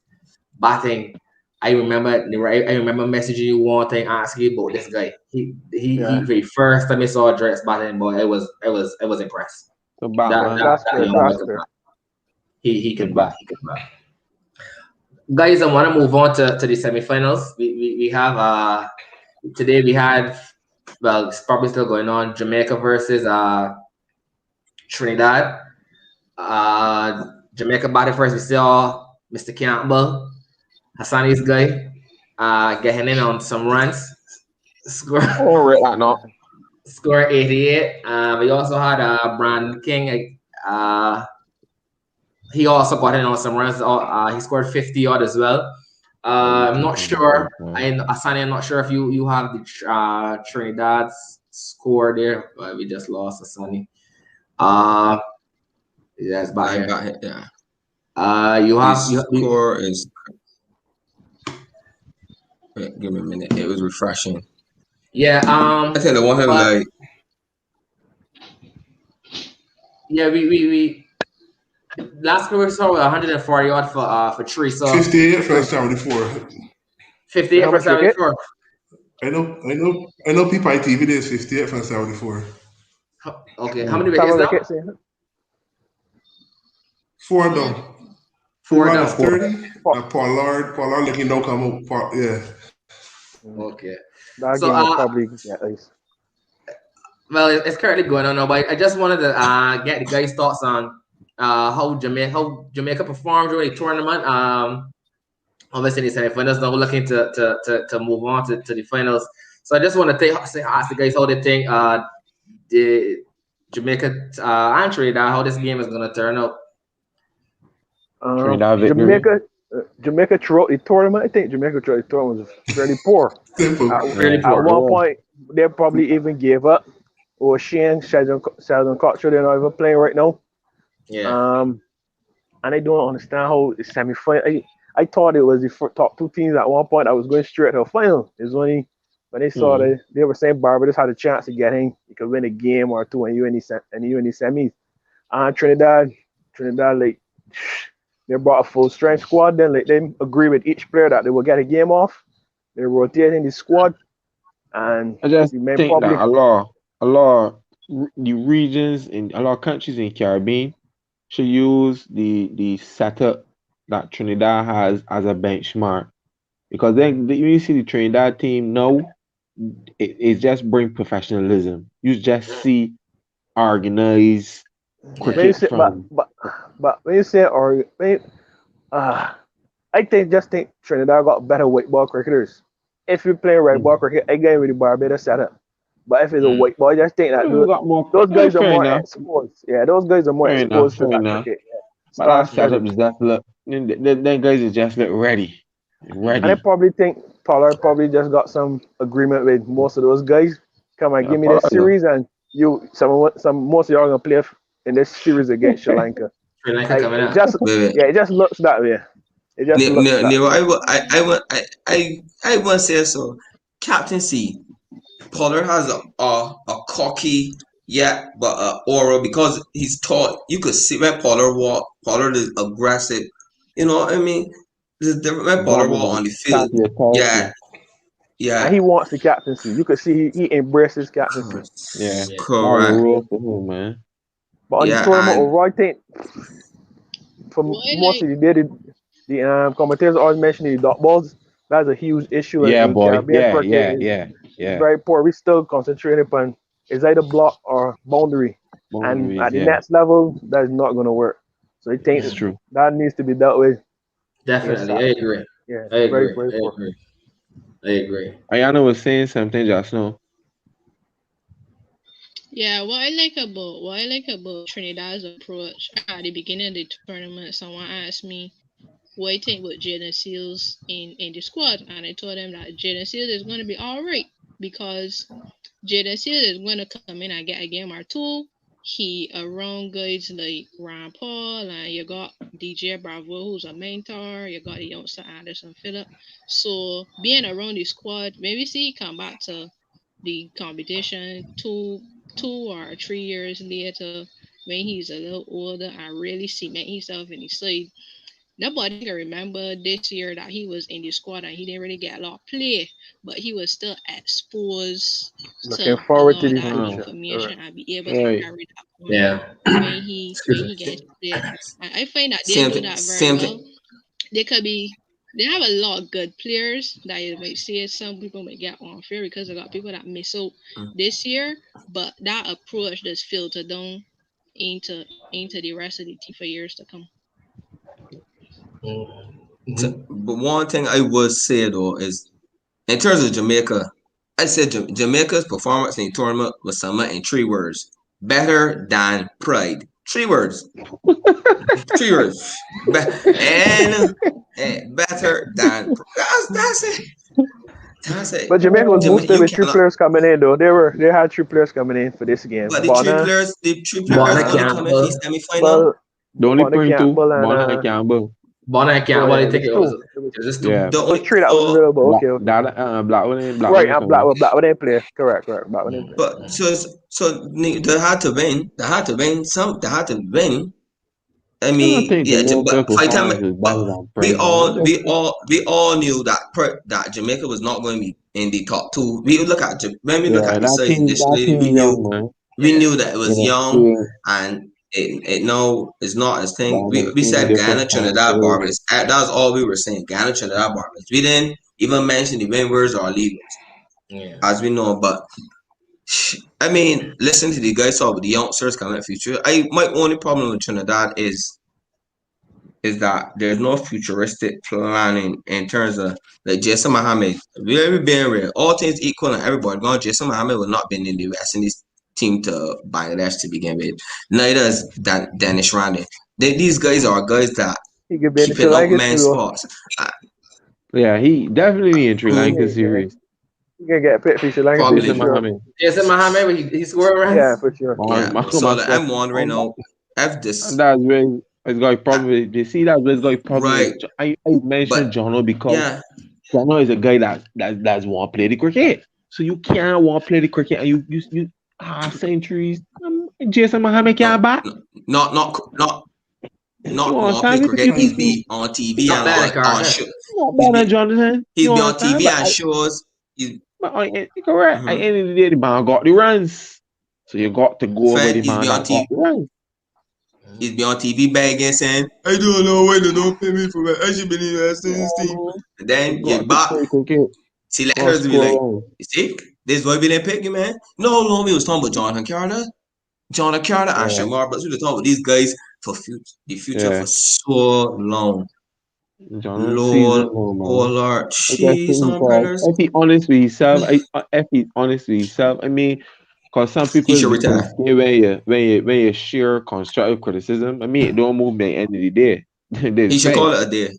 batting. I remember Nero. I remember messaging you one time asking you about this guy. He Yeah. the first time I saw Drake's batting, boy, I was impressed. So That Batman, that Class that player, young boy class could player. bat. He the can bat. bat. He can bat. Guys, I want to move on to the semifinals. We have today we had, well, it's probably still going on, Jamaica versus Trinidad. Jamaica batted first. We saw Mr. Campbell, Hassani's guy, getting in on some runs. Score Oh, right, that not. score 88. We also had Brandon King. He also got in on some runs. He scored 50 odd as well. I'm not sure. Asani, I'm not sure if you have the Trinidad's score there, but we just lost Asani. Yes, back I here. got it. Yeah. You have His score is. Wait, give me a minute. It was refreshing. yeah. I think the one thing But like yeah, we last year we saw 140 odd for three. So 58 for 74. 58 How for much cricket? 74. I know people at TV there's 58 for 74. Okay, how many wickets Seven now? wickets. 4 down. Four Fullback down. is 30. Four. Pollard looking don't come out. Yeah. Okay. That So game will probably get at least. well, it's currently going on now, but I just wanted to get the guys' thoughts on how Jamaica performed during the tournament. Obviously in the semifinals, now we're looking to move on to the finals. So I just want to ask the guys how they think the Jamaica and Trinidad, how this game is gonna turn out. Trinidad victory. Jamaica throughout the tournament. I think Jamaica throughout the tournament was fairly poor. Simple. Really Yeah. At poor. one point, they probably even gave up. Or Sheldon Cottrell, they're not even playing right now. Yeah. And I don't understand how the semi-final. I thought it was the top two teams at one point. I was going straight to the final. It's only when they saw they were saying Barbados had a chance to get in. You could win a game or two, and you in the semis. And Trinidad, like they brought a full strength squad. Then like they agree with each player that they will get a game off. They're rotating the squad, and I just the main think that public. the regions in a lot of countries in Caribbean should use the setup that Trinidad has as a benchmark because then you see the Trinidad team now it just bring professionalism. You just see organized When you cricket say, from but when you say or uh, I think Trinidad got better white ball cricketers. If you're playing red ball cricket, again with the Barbados setup. But if it's a Mm. white ball, I just think that we got more. those guys are Fair more enough, exposed. Yeah, those guys are more fair enough, exposed to fair that enough. cricket. Yeah. But that Stars setup ready. is just look. Then guys is just look ready, And I probably think Pollard probably just got some agreement with most of those guys. Come on, Yeah, give me this Pollard. series, and some most of y'all gonna play in this series against Sri Lanka. Sri Lanka coming It up. just wait, it just looks that way. It just looks that Nero, way. I want to say so. Captaincy. Pollard has a cocky, yeah, but aura because he's tall. You could see when Pollard walk. Pollard is aggressive. You know what I mean? There's different when Pollard walk Dominant, on the field. copy Yeah, authority. And yeah, he wants the captaincy. You could see he embraces captaincy. Yeah, Yeah. that was a correct. rule for him, man. But on the Yeah, tournament and overall, I think for What I most like, of the day, the commentators always mention the dot balls. That's a huge issue Yeah, in boy. Caribbean Yeah, cricket. yeah, Is yeah, yeah. very poor. We still concentrate upon is either block or boundary, and Boundaries, at the yeah. next level, that is not going to work. So I think It's true. that needs to be dealt with Definitely, I ASAP. agree. Yeah, I very agree. very I poor. agree. I agree. Ayana was saying something just now. Yeah, what I like about Trinidad's approach at the beginning of the tournament, someone asked me what I think about Jaden Seals in the squad, and I told them that Jaden Seals is going to be all right because Jaden Seals is going to come in and get a game or two. He around guys like Ron Paul, and you got DJ Bravo, who's a mentor. You got the youngster Anderson Phillip. So being around the squad, maybe see come back to the competition 2 or 3 years later when he's a little older and really cement himself in the side. Nobody can remember this year that he was in the squad and he didn't really get a lot of play, but he was still exposed Looking to a forward to lot of the that future. All right. information and be able to Right. carry that point Yeah. when Excuse he me. gets played. And I find that they Same do thing. that very Same well. thing. They could be they have a lot of good players that you might say some people might get unfair because they got people that miss out Mm. this year, but that approach does filter down into the rest of the team for years to come. So, but one thing I would say though is in terms of Jamaica, I said Jamaica's performance in the tournament was summed in 3 words: better than pride. 3 words. 3 words. And better than. That's it. That's it. But Jamaica was boosted You with three cannot. players coming in though. They had three players coming in for this game. But Bonner, the three players Bonner gonna come in for Campbell. the semi-final. Campbell, The only Bonner point two, Campbell, and Bonner and Campbell. Bonner Campbell, yeah, I it think was it two. was It was, it was just two. Yeah. The it was only three that was so available. Black, Okay, okay. Black one Right, ain't coming. Black didn't play. Correct. Black didn't play. but they had to win. They had to win. They had to win. I I don't mean, think yeah, Jamaica but by the time, performance is but better than Pride, man. we all knew that that Jamaica was not going to be in the top two. We look at when we look Yeah, at the side that initially, team young, man. we knew that it was young, Inexperienced, and it no, it's not as thing. but We in a said different Ghana, Trinidad, time. Barbados. That was all we were saying. Ghana, Trinidad, Barbados. We didn't even mention the win-words or leavers, Yeah. as we know. But I mean, listen to the guys talk about the youngsters coming in the future. My only problem with Trinidad is that there's no futuristic planning in terms of like Jason Mohammed. Really being real, all things equal and everybody gone, Jason Mohammed will not be in the West Indies team to Bangladesh to begin with. Neither is Danish Randy. These guys are guys that He could be in the Sri keeping up Lanka men's too. spots. Yeah, he definitely in Sri Lanka Who series. He can get picked for Sri Lanka too, Jason for probably, sure. Mohammed. Jason Mohammed, he scored Yeah, runs. for sure. yeah. So like, I'm wondering now if And this that's where it's got problem. They see that where it's got problem right, with. I mentioned but Jono because yeah, Jono is a guy that's want to play the cricket. So you can't want to play the cricket and you centuries. Jason Mohammed no, can't bat. not not not You not more play understand me? cricket. He'd be on TV Not and bad at on Carter. show. Not He'd better be Jonathan. he'd You be on understand? TV and shows. Correct. At the end of the day, the man got the runs. So you got to go over Fred, the man that got the runs. he's been on TV begging saying, I don't know why they don't pay me for that. I should be in the West Indies team. And then You you got to back play cricket. selectors to be like, you see, this is why we didn't pick you, man. No, we was talking about Jonathan Carter and Shamar, but we were talking about these guys for the future for so long. Lord, oh Lord, jeez, umbrellas. If he honest with himself, I mean, because some people He should retire. say when you share constructive criticism, I mean, it don't move me at the end of the day. He should call it a day.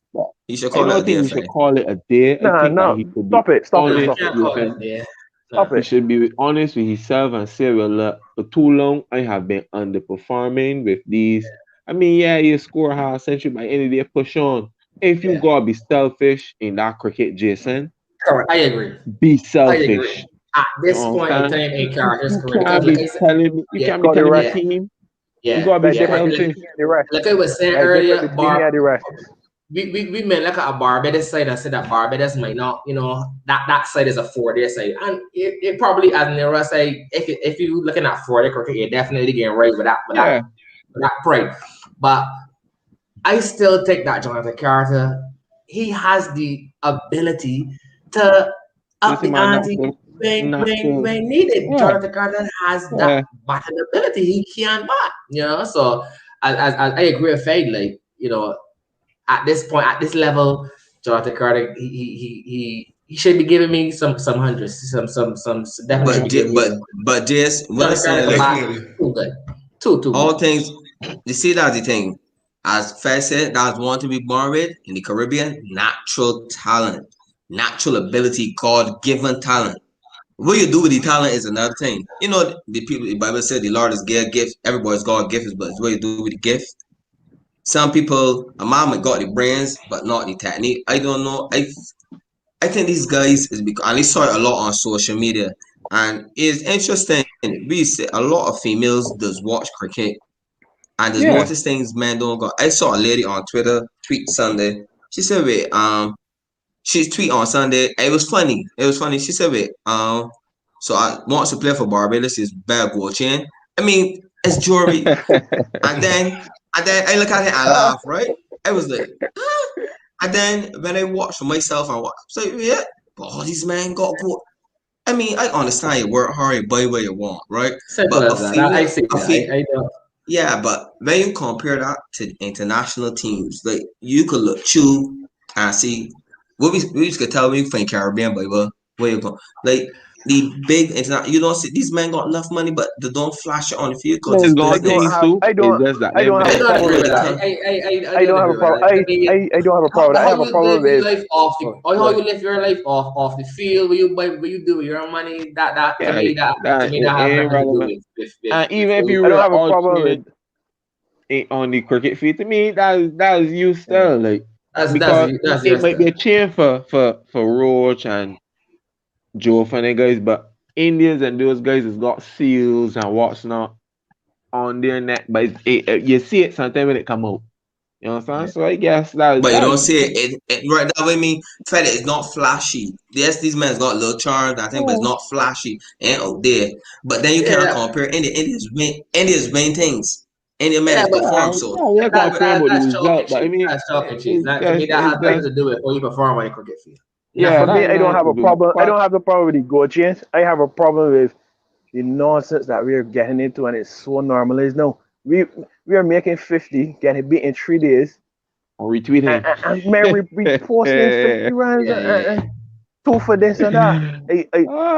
He should call I it a don't think day, he should Fred. call it a day. I think that he should be honest with him. He should be honest with himself and say, well, look, for too long, I have been underperforming with these. I mean, yeah, you score a half century, by any day, push on. If you gotta be selfish in that cricket, Jason, Correct. I agree. be selfish. At this point in time in Carter's career, You can't be telling me, you can't be telling me team. Yeah. You gotta be yeah. selfish. Like I was saying earlier, we we meant like a Barbados side and said that Barbados might not, that side is a 4-day side. And it probably, as Nira say, if you looking at 4-day cricket, you're definitely getting right with that pride. But I still think that Jonathan Carter, he has the ability to This up is the my ante natural. when needed. Yeah, Jonathan Carter has that yeah, batting ability. He can bat, So as I agree with Fade, like, at this point, at this level, Jonathan Carter, he should be giving me some hundreds, some definitely should But be giving me but some. but just what I'm Jonathan Carter saying, can like bat Definitely. too good, too all good. things, you see that's the thing. As Fed said, that's one to be born with in the Caribbean, natural talent, natural ability, God given talent. What you do with the talent is another thing. The people, the Bible said the Lord is give gift. Everybody's God gift, but it's what you do with the gift. Some people, a mama got the brains, but not the technique. I don't know. I think these guys is because, and they saw it a lot on social media, and it's interesting. We see a lot of females does watch cricket, and there's yeah. notice things men don't go. I saw a lady on Twitter tweet Sunday. She said, "Wait, she tweet on Sunday. It was funny. It was funny. She said, "Wait, so I wants to play for Barbados is bad goal chain. I mean, it's jewelry." And then I look at it and laugh, right? I was like, huh? And then when I watch for myself and watch, so yeah, but all these men got go. I mean, I understand you work hard, you buy what you want, right? Simple But as that. I see a that. female, I don't. yeah, but when you compare that to international teams, like you could look through and see what we just could tell we from Caribbean, but where you go, like the big international, you don't see these men got enough money, but they don't flash it on the field because There's these I gonna guys don't things is have too. I It's don't just that I them don't have I a men don't problem agree with with that. that. because I I don't don't have a agree with problem. that. I mean, I don't have a problem. I how have a you problem live your with life off the, oh, or how but you live your life off the field, where you do with your own money. That yeah, to that me it that has ain't nothing to do relevant. And with even if what you you I don't were have a all problem with trained on the cricket field, to me that is you yeah. still like that's because that's it your might be stuff. a chain for Roach and Joe for them guys, but Indians and those guys has got seals and what's not on their neck, but you see it sometimes when it come out. You know what I'm saying? Yeah. So I guess that but you that don't see it right that way. Me, Fed it's not flashy. Yes, these men got little charms, I think, but it's yeah. not flashy and out there. But then you can't Yeah, compare India's main things. India men yeah, is but perform so. Yeah, we're comparing about the that's chalk result, and but I cheese. mean, That's chalk and cheese. it's That, to me, just that has it's nothing just to do with how you perform on your cricket field. yeah, For Nothing. me, that I ain't don't nothing have to a do. problem. I But don't have the problem with the goal change. I have a problem with the nonsense that we're getting into, and it's so normalized now. We are making 50, getting beat in 3 days, I'll retweet him. and man, we posting 50 runs Yeah, yeah, and two for this and that.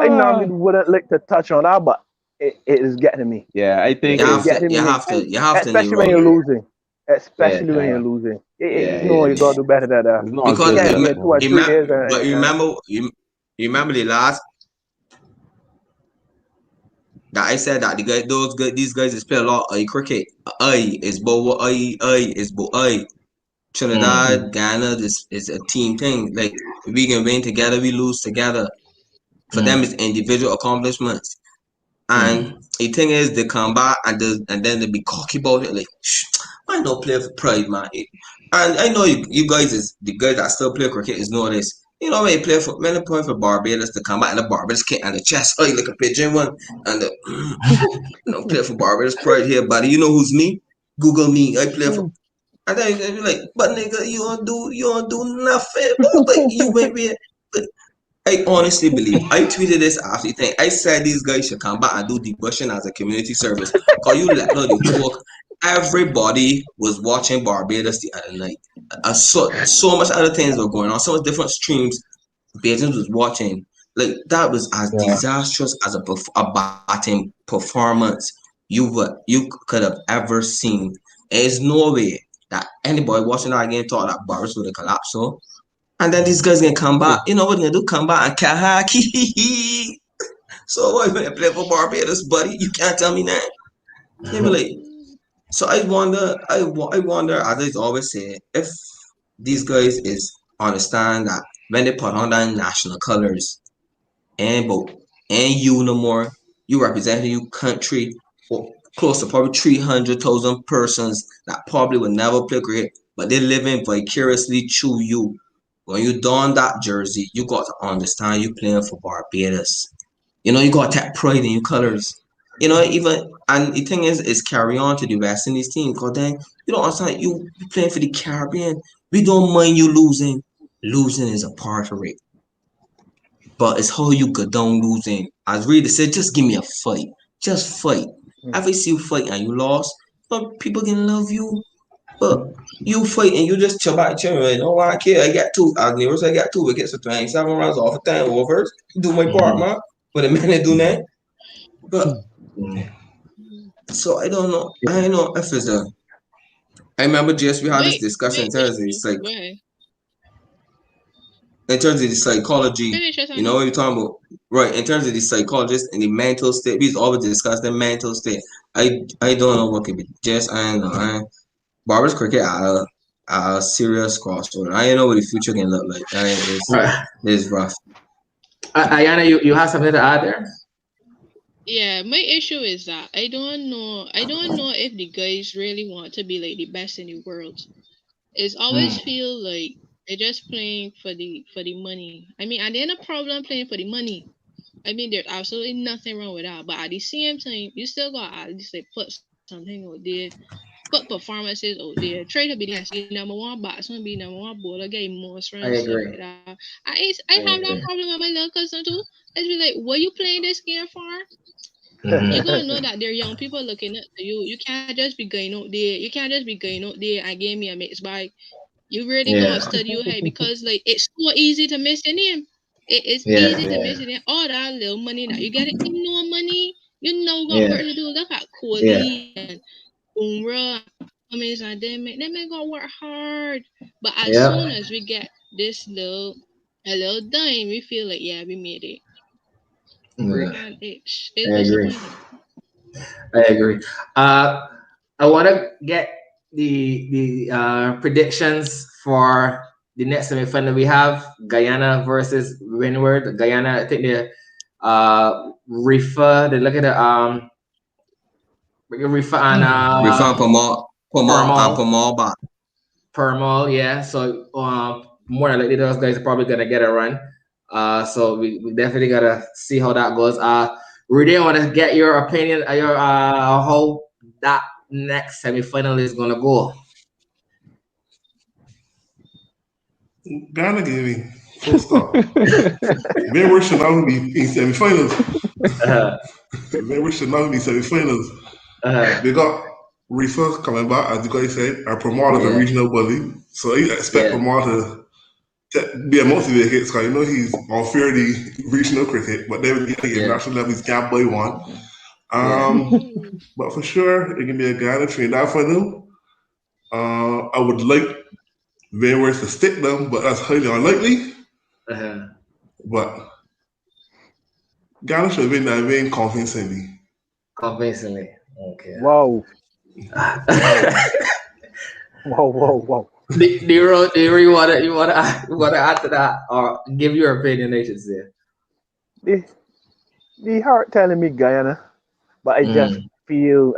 I normally Ah, wouldn't like to touch on that, but it is getting to me. yeah, I yeah, think You It is have it's to, getting you me, have to, you have to, especially when Nero. you're losing. yeah, Especially when you're losing. yeah, No, yeah. you gotta do better than that. It's not You good Because can't luck, be in two or man. three days but you remember the last that I said that these guys is play a lot of cricket. I is bow I is bow I. Mm. Trinidad, Ghana, this is a team thing. Like we can win together, we lose together. For them, Mm. it's individual accomplishments. Mm. And the thing is, they come back and then they be cocky about it. Like, why not play for pride, man? And I know you guys is the guys that still play cricket is know this. You know when they play for Barbados, to come back and the Barbados kit and the chest, oh, you like a pigeon one, and the play for Barbados Pride here, buddy. You know who's me? Google me. I play for. And then you be like, but nigga, you don't do nothing. But you went with. I honestly believe I tweeted this after the thing. I said these guys should come back and do debushing as a community service. Cause you let no you talk. Everybody was watching Barbados the other night. So much other things were going on. So much different streams. Beijing was watching. Like that was as Yeah. disastrous as a batting performance you could have ever seen. There's no way that anybody watching that game thought that Barbados would have collapsed. So and then these guys gonna come back. You know what they're gonna do? Come back and kahaki. So what you gonna play for Barbados, buddy? You can't tell me that. They be like, so I wonder, as I always say, if these guys is understand that when they put on their national colors and boat and you no more, you representing your country for close to probably 300,000 persons that probably would never play cricket, but they living vicariously through you. When you don that jersey, you got to understand you playing for Barbados. You got to take pride in your colors. Even and the thing is carry on to the West Indies team. Cause then you don't understand you playing for the Caribbean. We don't mind you losing. losing is a part of it. But it's how you go down losing. As Reader said, just give me a fight. Just fight. If I see you fight and you lost, but people can love you. But you fight and you just chill back, chill. Like, oh, I care. I got two. I never say I got 2 wickets for 27 rounds off a time overs. Do my part, man. But a man do that. But so I don't know. I don't know if it's a. I remember just we had this discussion in terms of it's like in terms of the psychology. You know what you're talking about, right? In terms of the psychologist and the mental state, we always discuss the mental state. I don't know what could be just I don't know. Barbados cricket are a serious crossroad. I don't know what the future can look like. It's rough. Ayana, you have something to add there? Yeah, my issue is that I don't know if the guys really want to be like the best in the world. It's always feel like they're just playing for the money. I mean, and they're no problem playing for the money. I mean, there's absolutely nothing wrong with that. But at the same time, you still got to at least like put something out there, put performances out there. Try to be the best, be number one batsman, be number one bowler, get most runs, stuff like that. I have that problem with my little cousin too. I be like, what you playing this game for? You gotta know that there are young people looking up to you. You can't just be going out there. You can't just be going out there and give me a mixed bag. You really gonna study your head because like it's so easy to miss your name. It is easy to miss your name. All that little money that you get, you know money. You know got work to do. Look at Kohli and Umrah, Cummins and them ain't gonna work hard. But as soon as we get this a little dime, we feel like we made it. And it's disappointing. I agree. I want to get the predictions for the next semi-final we have Guyana versus Windward. Guyana, I think the Rifa. They look at the Rifa and Permal, yeah. So more than likely those guys are probably gonna get a run. So we definitely gotta see how that goes. Rudy, I want to get your opinion, your how that next semi-final is gonna go. Ghana gaming. Full stop. Windward should not be in semi-finals. Windward should not be semi-finals. They got Reefer coming back, as the guy said, our promoter is a regional bully. So I expect promoter to be a multi-wickets because you know he's unfair the regional cricket, but then again, national level he's can't buy one. But for sure, it can be a Ghana train that final. I would like Windward to stick them, but that's highly unlikely. But Ghana should win that win convincingly. Okay. Wow. Whoa. Do you want to add to that or give your opinion, I should say? The heart telling me Guyana, but I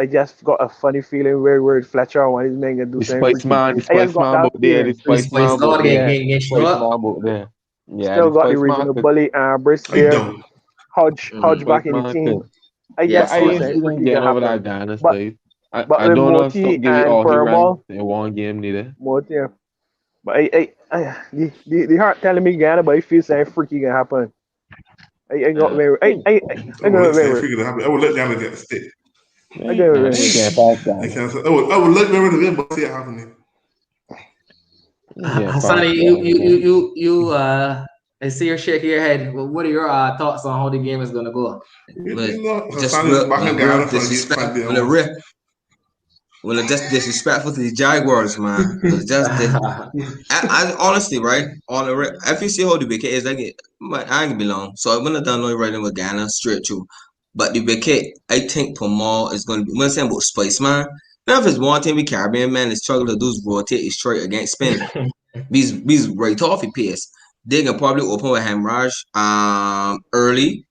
just got a funny feeling where Fletcher when he's making do something. Spice man out there. Spice man out there. Yeah, still got the regional bully Brisk there. Hodge back in the team. I didn't get over that Ghana space. I don't know if give it all he ran in one game neither. Yeah. But the heart telling me Ghana, but it feels something freaky gonna happen. I got very. I would let Ghana get a stick. I would let Ghana win, but see it happening. Sonny, you I see you're shaking your head. Well, what are your thoughts on how the game is gonna go? Just disrespectful to the Jaguars, man. I honestly, right? If you see how the wicket is, I ain't gonna be long. So I'm gonna done no writing with Ghana straight through. But the wicket, I think Pamal is gonna be. When I'm saying about Spice, man. Now if it's one thing with Caribbean man, is struggle to do is rotate his straight against spin. These right off the pace. They can probably open with Hamraj early.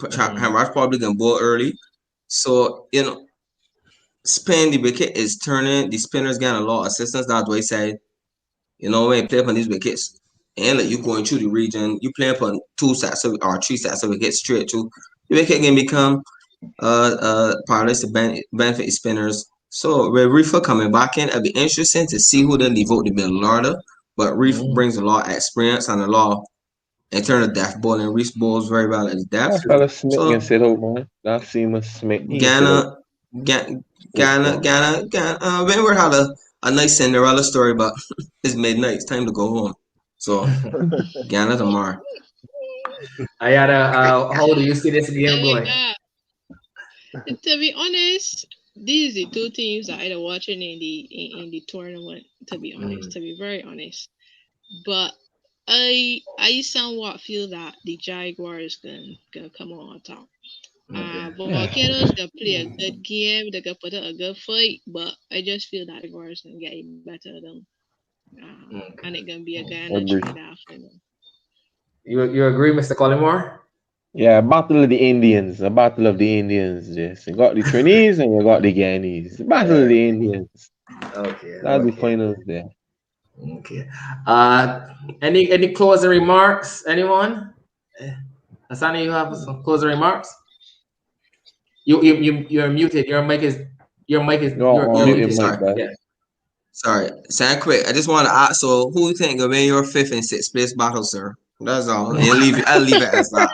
Hamraj probably can bowl early. So spin the wicket is turning. The spinners getting a lot of assistance. That's why I said, when you play on these wickets, and like you going through the region, you play upon 2 sets or 3 sets of wickets straight through. The wicket can become powerless to benefit spinners. So with Reefer coming back in, it'll be interesting to see who they leave out the middle order. but Reef brings a lot of experience and a lot in terms of death bowling. Reef bowls very well at death. That fella Smith can So sit out, man. That Seamus Smith, he can sit out. Ghana, Ghana. Remember had a nice Cinderella story, but it's midnight. It's time to go home. So Ghana tomorrow. Ayana, how do you see this game going? To be honest, these are the two teams that I'm watching in the tournament. To be honest, to be very honest, but I somewhat feel that the Jaguars gonna come on top. Volcanoes gonna play a good game. They're gonna put up a good fight, but I just feel that the Jaguars gonna get better than them, and it's gonna be a Ghana Agree. Trinidad final. You agree, Mr. Collymore? Yeah, Battle of the Indians. A Battle of the Indians. Yes. You got the Chinese and you got the Guyanese. Battle of the Indians. Okay. That's the finals there. Okay. Any closing remarks? Anyone? Asani, you have some closing remarks? You're muted. Your mic is you're muted. Sorry. Yeah. Sorry. Sound quick. I just want to ask. So, who you think will win your 5th and 6th place battle, sir? That's all. I'll leave it as that.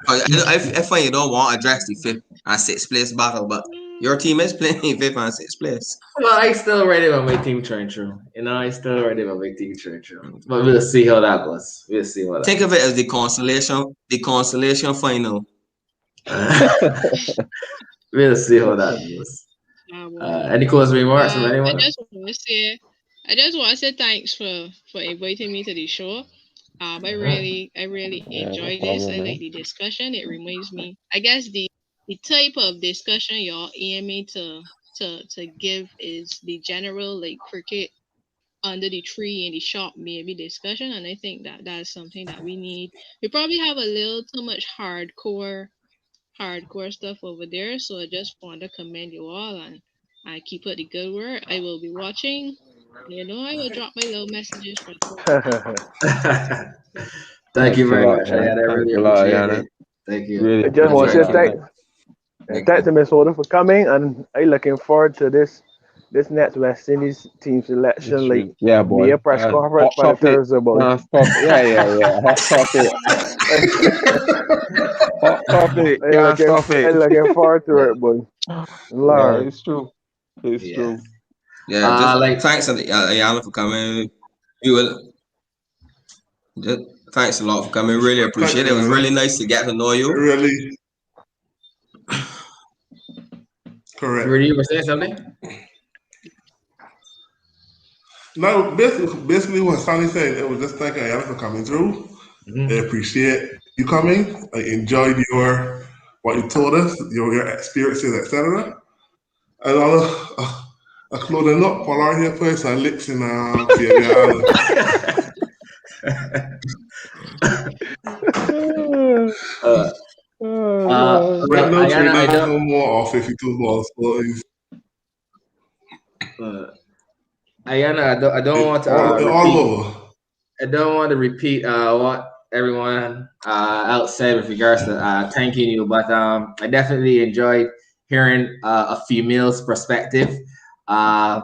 I find you don't want to address the 5th and 6th place battle, but your team is playing 5th and 6th place. Well, I still ready for my team train through. I still ready for my team train through. But we'll see how that goes. We'll see what. Think of it as the consolation final. We'll see how that goes. Any closing remarks from anyone? I just want to say thanks for inviting me to the show. I really enjoy this. I like the discussion. It reminds me, I guess the type of discussion you're aiming to give is the general like cricket under the tree in the shop maybe discussion, and I think that that's something that we need. We probably have a little too much hardcore stuff over there, so I just want to commend you all and I keep up the good work. I will be watching. I will drop my little messages for Thank you very much. I really appreciate it. Thank you. I just want to say thanks to Miss Holder for coming, and I'm looking forward to this next West Indies team selection. Like, yeah, boy. Be a press conference for the Thursday, boy. Yeah. Hot topic. Hot topic. I'm looking forward to it, boy. Lord. Yeah, it's true. It's true. Yeah, thanks Ayana for coming. Thanks a lot for coming. Really appreciate it. It was really nice to get to know you. Really. Correct. Were you saying something? No, basically what Sonny said, it was just thanking Ayana for coming through. I appreciate you coming. I enjoyed what you told us, your experiences, etc. And I closing up for our here place and licks in Fabian Island. Right now, Trinidad no more off 52 balls. Ayana, I don't want to repeat. I don't want to repeat what everyone else said with regards to thanking you, but I definitely enjoyed hearing a female's perspective, and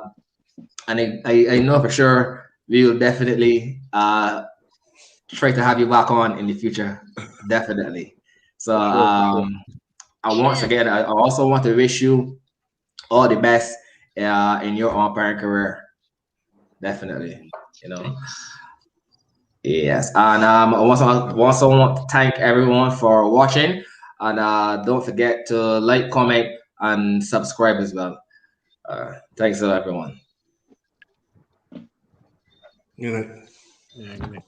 I know for sure we will definitely try to have you back on in the future, definitely. So once again, I also want to wish you all the best in your umpiring career. Definitely, Yes, and I also want to thank everyone for watching, and don't forget to like, comment, and subscribe as well. Thanks a lot, everyone. Good night.